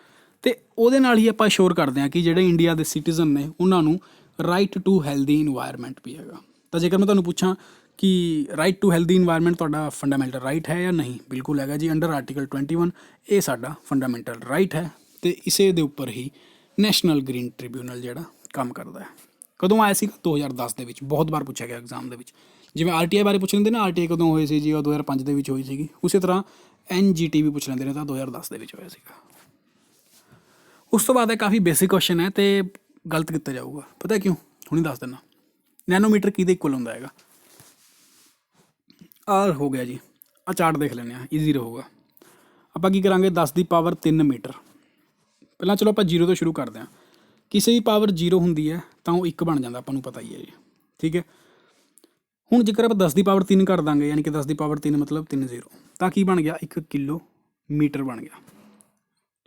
ਅਤੇ ਉਹਦੇ ਨਾਲ ਹੀ ਆਪਾਂ ਸ਼ੋਰ ਕਰਦੇ ਹਾਂ ਕਿ ਜਿਹੜੇ ਇੰਡੀਆ ਦੇ ਸਿਟੀਜ਼ਨ ਨੇ ਉਹਨਾਂ ਨੂੰ ਰਾਈਟ ਟੂ ਹੈਲਦੀ ਇਨਵਾਇਰਮੈਂਟ ਵੀ ਹੈਗਾ। ਤਾਂ ਜੇਕਰ ਮੈਂ ਤੁਹਾਨੂੰ ਪੁੱਛਾਂ ਕਿ ਰਾਈਟ ਟੂ ਹੈਲਦੀ ਇਨਵਾਇਰਮੈਂਟ ਤੁਹਾਡਾ ਫੰਡਾਮੈਂਟਲ ਰਾਈਟ ਹੈ ਜਾਂ ਨਹੀਂ, ਬਿਲਕੁਲ ਹੈਗਾ ਜੀ। ਅੰਡਰ ਆਰਟੀਕਲ 21 ਇਹ ਸਾਡਾ ਫੰਡਾਮੈਂਟਲ ਰਾਈਟ ਹੈ। ਅਤੇ ਇਸੇ ਦੇ ਉੱਪਰ ਹੀ ਨੈਸ਼ਨਲ ਗ੍ਰੀਨ ਟ੍ਰਿਬਿਊਨਲ ਜਿਹੜਾ ਕੰਮ ਕਰਦਾ ਹੈ। ਕਦੋਂ ਆਇਆ ਸੀਗਾ, 2010 ਦੇ ਵਿੱਚ। ਬਹੁਤ ਵਾਰ ਪੁੱਛਿਆ ਗਿਆ ਐਗਜ਼ਾਮ ਦੇ ਵਿੱਚ। ਜਿਵੇਂ RTI ਬਾਰੇ ਪੁੱਛ ਲੈਂਦੇ ਨਾ, RTI ਕਦੋਂ ਹੋਏ ਸੀ ਜੀ, ਉਹ 2005 ਦੇ ਵਿੱਚ ਹੋਈ ਸੀਗੀ। ਉਸੇ ਤਰ੍ਹਾਂ NGT ਵੀ ਪੁੱਛ ਲੈਂਦੇ ਨੇ, ਤਾਂ 2010 ਦੇ ਵਿੱਚ ਹੋਇਆ ਸੀਗਾ। ਉਸ ਤੋਂ ਬਾਅਦ ਇਹ ਕਾਫੀ ਬੇਸਿਕ ਕੁਐਸਚਨ ਹੈ ਅਤੇ ਗਲਤ ਕੀਤਾ ਜਾਊਗਾ, ਪਤਾ ਕਿਉਂ, ਹੁਣੀ ਦੱਸ ਦਿੰਦਾ। ਨੈਨੋਮੀਟਰ ਕਿਹਦੇ ਇਕੁਅਲ ਹੁੰਦਾ ਹੈਗਾ। ਆਹ ਹੋ ਗਿਆ ਜੀ, ਆਹ ਚਾਰਟ ਦੇਖ ਲੈਂਦੇ ਹਾਂ, ਈਜ਼ੀ ਰਹੂਗਾ। ਆਪਾਂ ਕੀ ਕਰਾਂਗੇ, 10 ਦੀ ਪਾਵਰ 3 ਮੀਟਰ। ਪਹਿਲਾਂ ਚਲੋ ਆਪਾਂ 0 ਤੋਂ ਸ਼ੁਰੂ ਕਰਦੇ ਹਾਂ। ਕਿਸੇ ਦੀ ਪਾਵਰ 0 ਹੁੰਦੀ ਹੈ ਤਾਂ ਉਹ 1 ਬਣ ਜਾਂਦਾ, ਆਪਾਂ ਨੂੰ ਪਤਾ ਹੀ ਹੈ ਜੀ, ਠੀਕ ਹੈ। ਹੁਣ ਜੇਕਰ ਆਪਾਂ 10 ਦੀ ਪਾਵਰ 3 ਕਰ ਦਾਂਗੇ, ਯਾਨੀ ਕਿ 10 ਦੀ ਪਾਵਰ 3 ਮਤਲਬ 3 0, ਤਾਂ ਕੀ ਬਣ ਗਿਆ, 1 ਕਿਲੋਮੀਟਰ ਬਣ ਗਿਆ।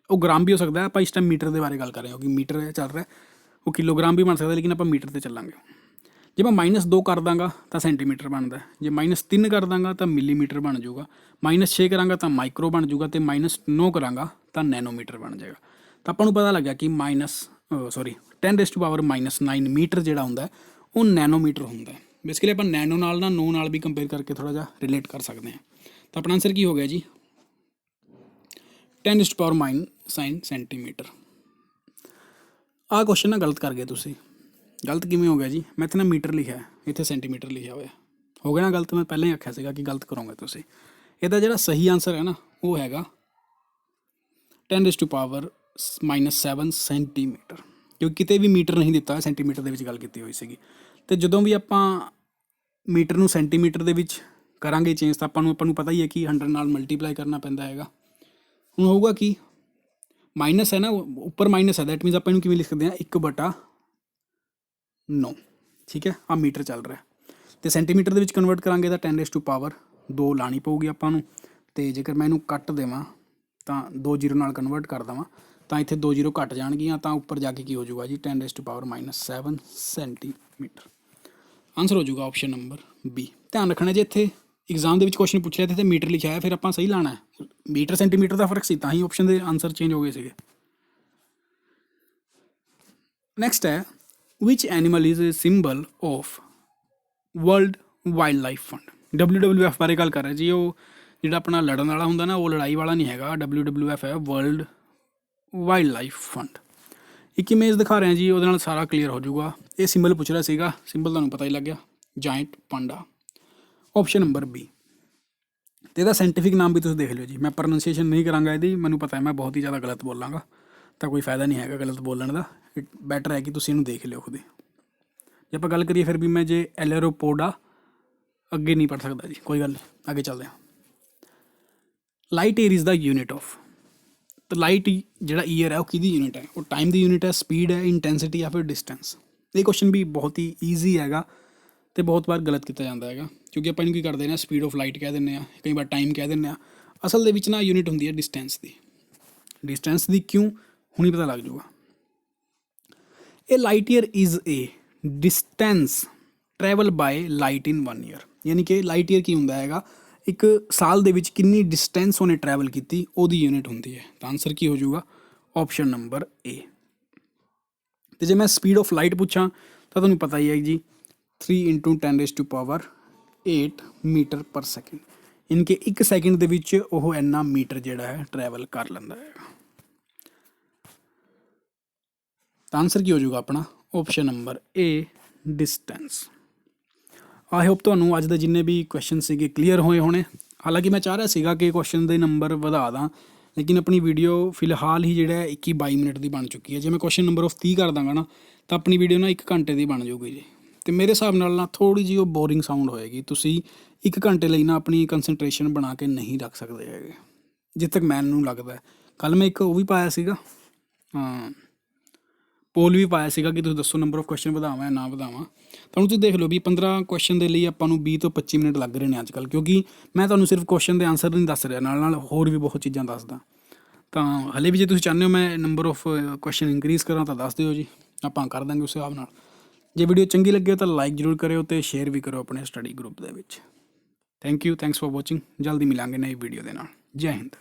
ਉਹ ਗ੍ਰਾਮ ਵੀ ਹੋ ਸਕਦਾ, ਆਪਾਂ ਇਸ ਟਾਈਮ ਮੀਟਰ ਦੇ ਬਾਰੇ ਗੱਲ ਕਰ ਰਹੇ ਹਾਂ ਕਿਉਂਕਿ ਮੀਟਰ ਚੱਲ ਰਿਹਾ। ਉਹ ਕਿਲੋਗ੍ਰਾਮ ਵੀ ਬਣ ਸਕਦਾ, ਲੇਕਿਨ ਆਪਾਂ ਮੀਟਰ 'ਤੇ ਚੱਲਾਂਗੇ। ਜੇ ਮੈਂ -2 ਕਰ ਦਾਂਗਾ ਤਾਂ ਸੈਂਟੀਮੀਟਰ ਬਣਦਾ। ਜੇ -3 ਕਰ ਦਾਂਗਾ ਤਾਂ ਮਿਲੀਮੀਟਰ ਬਣ ਜਾਊਗਾ। -6 ਕਰਾਂਗਾ ਤਾਂ ਮਾਈਕਰੋ ਬਣ ਜਾਊਗਾ। ਅਤੇ -9 ਕਰਾਂਗਾ ਤਾਂ ਨੈਨੋਮੀਟਰ ਬਣ ਜਾਏਗਾ। ਤਾਂ ਆਪਾਂ ਨੂੰ ਪਤਾ ਲੱਗਿਆ ਕਿ 10⁻⁹ ਮੀਟਰ ਜਿਹੜਾ ਹੁੰਦਾ ਉਹ ਨੈਨੋਮੀਟਰ ਹੁੰਦਾ। ਬੇਸਿਕਲੀ ਆਪਾਂ ਨੈਨੋ ਨਾਲ ਨਾ 9 ਨਾਲ ਵੀ ਕੰਪੇਅਰ ਕਰਕੇ ਥੋੜ੍ਹਾ ਜਿਹਾ ਰਿਲੇਟ ਕਰ ਸਕਦੇ ਹਾਂ। ਤਾਂ ਆਪਣਾ ਆਨਸਰ ਕੀ ਹੋ ਗਿਆ ਜੀ, 10⁻⁻⁹ ਸੈਂਟੀਮੀਟਰ। ਆਹ ਕੁਐਸਚਨ ਨਾ ਗਲਤ ਕਰ ਗਏ ਤੁਸੀਂ। ਗਲਤ ਕਿਵੇਂ ਹੋ ਗਿਆ ਜੀ, ਮੈਂ ਇੱਥੇ ਨਾ ਮੀਟਰ ਲਿਖਿਆ, ਇੱਥੇ ਸੈਂਟੀਮੀਟਰ ਲਿਖਿਆ ਹੋਇਆ। ਹੋ ਗਿਆ ਨਾ ਗਲਤ, ਮੈਂ ਪਹਿਲਾਂ ਹੀ ਆਖਿਆ ਸੀਗਾ ਕਿ ਗਲਤ ਕਰੋਗੇ ਤੁਸੀਂ। ਇਹਦਾ ਜਿਹੜਾ ਸਹੀ ਆਨਸਰ ਹੈ ਨਾ, ਉਹ ਹੈਗਾ 10⁻⁻7 ਸੈਂਟੀਮੀਟਰ, ਕਿਉਂਕਿ ਕਿਤੇ ਵੀ ਮੀਟਰ ਨਹੀਂ ਦਿੱਤਾ, ਸੈਂਟੀਮੀਟਰ ਦੇ ਵਿੱਚ ਗੱਲ ਕੀਤੀ ਹੋਈ ਸੀਗੀ। ਅਤੇ ਜਦੋਂ ਵੀ ਆਪਾਂ ਮੀਟਰ ਨੂੰ ਸੈਂਟੀਮੀਟਰ ਦੇ ਵਿੱਚ ਕਰਾਂਗੇ ਚੇਂਜ, ਤਾਂ ਆਪਾਂ ਨੂੰ ਪਤਾ ਹੀ ਹੈ ਕਿ 100 ਨਾਲ ਮਲਟੀਪਲਾਈ ਕਰਨਾ ਪੈਂਦਾ ਹੈਗਾ। ਹੁਣ ਹੋਊਗਾ ਕਿ ਮਾਈਨਸ ਹੈ ਨਾ, ਉੱਪਰ ਮਾਈਨਸ ਹੈ, ਦੈਟ ਮੀਨਸ ਆਪਾਂ ਇਹਨੂੰ ਕਿਵੇਂ ਲਿਖ ਸਕਦੇ ਹਾਂ, 1/9, ਠੀਕ ਹੈ। ਆਹ ਮੀਟਰ ਚੱਲ ਰਿਹਾ ਅਤੇ ਸੈਂਟੀਮੀਟਰ ਦੇ ਵਿੱਚ ਕਨਵਰਟ ਕਰਾਂਗੇ ਤਾਂ 10⁻2 ਲਾਣੀ ਪਊਗੀ ਆਪਾਂ ਨੂੰ। ਅਤੇ ਜੇਕਰ ਮੈਂ ਇਹਨੂੰ ਕੱਟ ਦੇਵਾਂ ਤਾਂ 2 0 ਨਾਲ ਕਨਵਰਟ ਕਰ ਦੇਵਾਂ ਤਾਂ ਇੱਥੇ 2 0 ਘੱਟ ਜਾਣਗੀਆਂ, ਤਾਂ ਉੱਪਰ ਜਾ ਕੇ ਕੀ ਹੋ ਜਾਊਗਾ ਜੀ, 10⁻⁻7 ਸੈਂਟੀਮੀਟਰ। ਆਨਸਰ ਹੋ ਜਾਊਗਾ ਆਪਸ਼ਨ ਨੰਬਰ B। ਧਿਆਨ ਰੱਖਣਾ ਜੇ ਇੱਥੇ ਐਗਜ਼ਾਮ ਦੇ ਵਿੱਚ ਕੁਐਸਚਨ ਪੁੱਛਿਆ ਇੱਥੇ ਮੀਟਰ ਲਿਖਿਆ ਹੈ, ਫਿਰ ਆਪਾਂ ਸਹੀ ਲਾਣਾ ਹੈ। ਮੀਟਰ ਸੈਂਟੀਮੀਟਰ ਦਾ ਫਰਕ ਸੀ, ਤਾਂ ਹੀ ਆਪਸ਼ਨ ਦੇ ਆਨਸਰ ਚੇਂਜ ਹੋ ਗਏ ਸੀਗੇ। ਨੈਕਸਟ ਹੈ, which animal is a symbol of world wild life fund. WWF ਬਾਰੇ ਗੱਲ ਕਰ ਰਿਹਾ ਜੀ। ਉਹ ਜਿਹੜਾ ਆਪਣਾ ਲੜਨ ਵਾਲਾ ਹੁੰਦਾ ਨਾ, ਉਹ ਲੜਾਈ ਵਾਲਾ ਨਹੀਂ ਹੈਗਾ, WWF ਹੈ, ਵਰਲਡ ਵਾਈਲਡ ਲਾਈਫ ਫੰਡ। ਇੱਕ ਇਮੇਜ ਦਿਖਾ ਰਿਹਾ ਜੀ, ਉਹਦੇ ਨਾਲ ਸਾਰਾ ਕਲੀਅਰ ਹੋ ਜਾਊਗਾ। ਇਹ ਸਿੰਬਲ ਪੁੱਛ ਰਿਹਾ ਸੀਗਾ, ਸਿੰਬਲ ਤੁਹਾਨੂੰ ਪਤਾ ਹੀ ਲੱਗ ਗਿਆ, giant panda. Option number B. ਅਤੇ ਇਹਦਾ ਸਾਇੰਟੀਫਿਕ ਨਾਮ ਵੀ ਤੁਸੀਂ ਦੇਖ ਲਿਓ ਜੀ, ਮੈਂ ਪ੍ਰੋਨਾਂਸੀਏਸ਼ਨ ਨਹੀਂ ਕਰਾਂਗਾ ਇਹਦੀ, ਮੈਨੂੰ ਪਤਾ ਹੈ ਮੈਂ ਬਹੁਤ ਹੀ ਜ਼ਿਆਦਾ ਗਲਤ ਬੋਲਾਂਗਾ, ਤਾਂ ਕੋਈ ਫਾਇਦਾ ਨਹੀਂ ਹੈਗਾ ਗਲਤ ਬੋਲਣ ਦਾ। ਬੈਟਰ ਹੈ ਕਿ ਤੁਸੀਂ ਇਹਨੂੰ ਦੇਖ ਲਿਓ ਖੁਦ। ਜੇ ਆਪਾਂ ਗੱਲ ਕਰੀਏ ਫਿਰ ਵੀ ਮੈਂ ਜੇ ਐਲੇਰੋਪੋਡਾ ਅੱਗੇ ਨਹੀਂ ਪੜ੍ਹ ਸਕਦਾ ਜੀ, ਕੋਈ ਗੱਲ ਨਹੀਂ, ਅੱਗੇ ਚੱਲਦੇ ਹਾਂ। Light year is the unit of. ਤਾਂ ਲਾਈਟ ਜਿਹੜਾ ਈਅਰ ਹੈ ਉਹ ਕਿਹਦੀ ਯੂਨਿਟ ਹੈ? ਉਹ ਟਾਈਮ ਦੀ ਯੂਨਿਟ ਹੈ, ਸਪੀਡ ਹੈ, ਇੰਟੈਂਸਿਟੀ ਜਾਂ ਫਿਰ ਡਿਸਟੈਂਸ। ਇਹ ਕੁਐਸਚਨ ਵੀ ਬਹੁਤ ਹੀ ਈਜ਼ੀ ਹੈਗਾ ਅਤੇ ਬਹੁਤ ਵਾਰ ਗਲਤ ਕੀਤਾ ਜਾਂਦਾ ਹੈਗਾ, ਕਿਉਂਕਿ ਆਪਾਂ ਇਹਨੂੰ ਕੀ ਕਰਦੇ ਹਾਂ, ਸਪੀਡ ਆਫ ਲਾਈਟ ਕਹਿ ਦਿੰਦੇ ਹਾਂ, ਕਈ ਵਾਰ ਟਾਈਮ ਕਹਿ ਦਿੰਦੇ ਹਾਂ। ਅਸਲ ਦੇ ਵਿੱਚ ਨਾ ਯੂਨਿਟ ਹੁੰਦੀ ਹੈ ਡਿਸਟੈਂਸ ਦੀ। ਡਿਸਟੈਂਸ ਦੀ ਕਿਉਂ, ਹੁਣੀ ਪਤਾ ਲੱਗ ਜਾਊਗਾ। ਇਹ light year is a distance travel by light in 1 year. ਯਾਨੀ ਕਿ ਲਾਈਟ ਈਅਰ ਕੀ ਹੁੰਦਾ ਹੈਗਾ, ਇੱਕ ਸਾਲ ਦੇ ਵਿੱਚ ਕਿੰਨੀ ਡਿਸਟੈਂਸ ਉਹਨੇ ਟਰੈਵਲ ਕੀਤੀ, ਉਹਦੀ ਯੂਨਿਟ ਹੁੰਦੀ ਹੈ। ਤਾਂ ਆਨਸਰ ਕੀ ਹੋ ਜਾਊਗਾ? ਆਪਸ਼ਨ ਨੰਬਰ ਏ। ਅਤੇ ਜੇ ਮੈਂ ਸਪੀਡ ਆਫ ਲਾਈਟ ਪੁੱਛਾਂ ਤਾਂ ਤੁਹਾਨੂੰ ਪਤਾ ਹੀ ਹੈ ਜੀ, 3 × 10⁸ ਮੀਟਰ ਪਰ ਸੈਕਿੰਡ। ਯਾਨੀ ਕਿ 1 ਸੈਕਿੰਡ ਦੇ ਵਿੱਚ ਉਹ ਇੰਨਾ ਮੀਟਰ ਜਿਹੜਾ ਹੈ ਟਰੈਵਲ ਕਰ ਲੈਂਦਾ ਹੈਗਾ। ਤਾਂ ਆਨਸਰ ਕੀ ਹੋ ਜਾਊਗਾ ਆਪਣਾ? Option number A, distance. I hope ਤੁਹਾਨੂੰ ਅੱਜ ਦੇ ਜਿੰਨੇ ਵੀ ਕੁਐਸਚਨ ਸੀਗੇ ਕਲੀਅਰ ਹੋਏ ਹੋਣੇ। ਹਾਲਾਂਕਿ ਮੈਂ ਚਾਹ ਰਿਹਾ ਸੀਗਾ ਕਿ ਕੁਐਸਚਨ ਦੇ ਨੰਬਰ ਵਧਾ ਦਾਂ, ਲੇਕਿਨ ਆਪਣੀ ਵੀਡੀਓ ਫਿਲਹਾਲ ਹੀ ਜਿਹੜਾ 21-22 ਮਿੰਟ ਦੀ ਬਣ ਚੁੱਕੀ ਹੈ। ਜੇ ਮੈਂ ਕੁਐਸਚਨ ਨੰਬਰ ਆਫ 30 ਕਰ ਦਾਂਗਾ ਨਾ, ਤਾਂ ਆਪਣੀ ਵੀਡੀਓ ਨਾ 1 ਘੰਟੇ ਦੀ ਬਣ ਜਾਊਗੀ ਜੀ। ਅਤੇ ਮੇਰੇ ਹਿਸਾਬ ਨਾਲ ਨਾ ਥੋੜ੍ਹੀ ਜਿਹੀ ਉਹ ਬੋਰਿੰਗ ਸਾਊਂਡ ਹੋਏਗੀ। ਤੁਸੀਂ 1 ਘੰਟੇ ਲਈ ਨਾ ਆਪਣੀ ਕੰਸਨਟ੍ਰੇਸ਼ਨ ਬਣਾ ਕੇ ਨਹੀਂ ਰੱਖ ਸਕਦੇ ਹੈਗੇ, ਜਿੱਥੇ ਤੱਕ ਮੈਨੂੰ ਲੱਗਦਾ। ਕੱਲ੍ਹ ਮੈਂ ਇੱਕ ਉਹ ਵੀ ਪਾਇਆ ਸੀਗਾ, ਪੋਲ ਵੀ ਪਾਇਆ ਸੀਗਾ ਕਿ ਤੁਸੀਂ ਦੱਸੋ ਨੰਬਰ ਆਫ ਕੁਐਸਚਨ ਵਧਾਵਾਂ ਜਾਂ ਨਾ ਵਧਾਵਾਂ। ਤਾਂ ਹੁਣ ਤੁਸੀਂ ਦੇਖ ਲਓ ਵੀ 15 ਕੁਐਸਚਨ ਦੇ ਲਈ ਆਪਾਂ ਨੂੰ 20 ਤੋਂ 25 ਮਿੰਟ ਲੱਗ ਰਹੇ ਨੇ ਅੱਜ ਕੱਲ੍ਹ, ਕਿਉਂਕਿ ਮੈਂ ਤੁਹਾਨੂੰ ਸਿਰਫ ਕੁਐਸਚਨ ਦੇ ਆਨਸਰ ਨਹੀਂ ਦੱਸ ਰਿਹਾ, ਨਾਲ ਨਾਲ ਹੋਰ ਵੀ ਬਹੁਤ ਚੀਜ਼ਾਂ ਦੱਸਦਾ। ਤਾਂ ਹਲੇ ਵੀ ਜੇ ਤੁਸੀਂ ਚਾਹੁੰਦੇ ਹੋ ਮੈਂ ਨੰਬਰ ਆਫ ਕੁਐਸਚਨ ਇਨਕਰੀਜ਼ ਕਰਾਂ ਤਾਂ ਦੱਸ ਦਿਓ ਜੀ, ਆਪਾਂ ਕਰ ਦਾਂਗੇ ਉਸ ਹਿਸਾਬ ਨਾਲ। ਜੇ ਵੀਡੀਓ ਚੰਗੀ ਲੱਗੇ ਤਾਂ ਲਾਈਕ ਜ਼ਰੂਰ ਕਰਿਓ ਅਤੇ ਸ਼ੇਅਰ ਵੀ ਕਰੋ ਆਪਣੇ ਸਟੱਡੀ ਗਰੁੱਪ ਦੇ ਵਿੱਚ। Thank you, thanks for watching. ਜਲਦੀ ਮਿਲਾਂਗੇ ਨਈ ਵੀਡੀਓ ਦੇ ਨਾਲ। ਜੈ ਹਿੰਦ।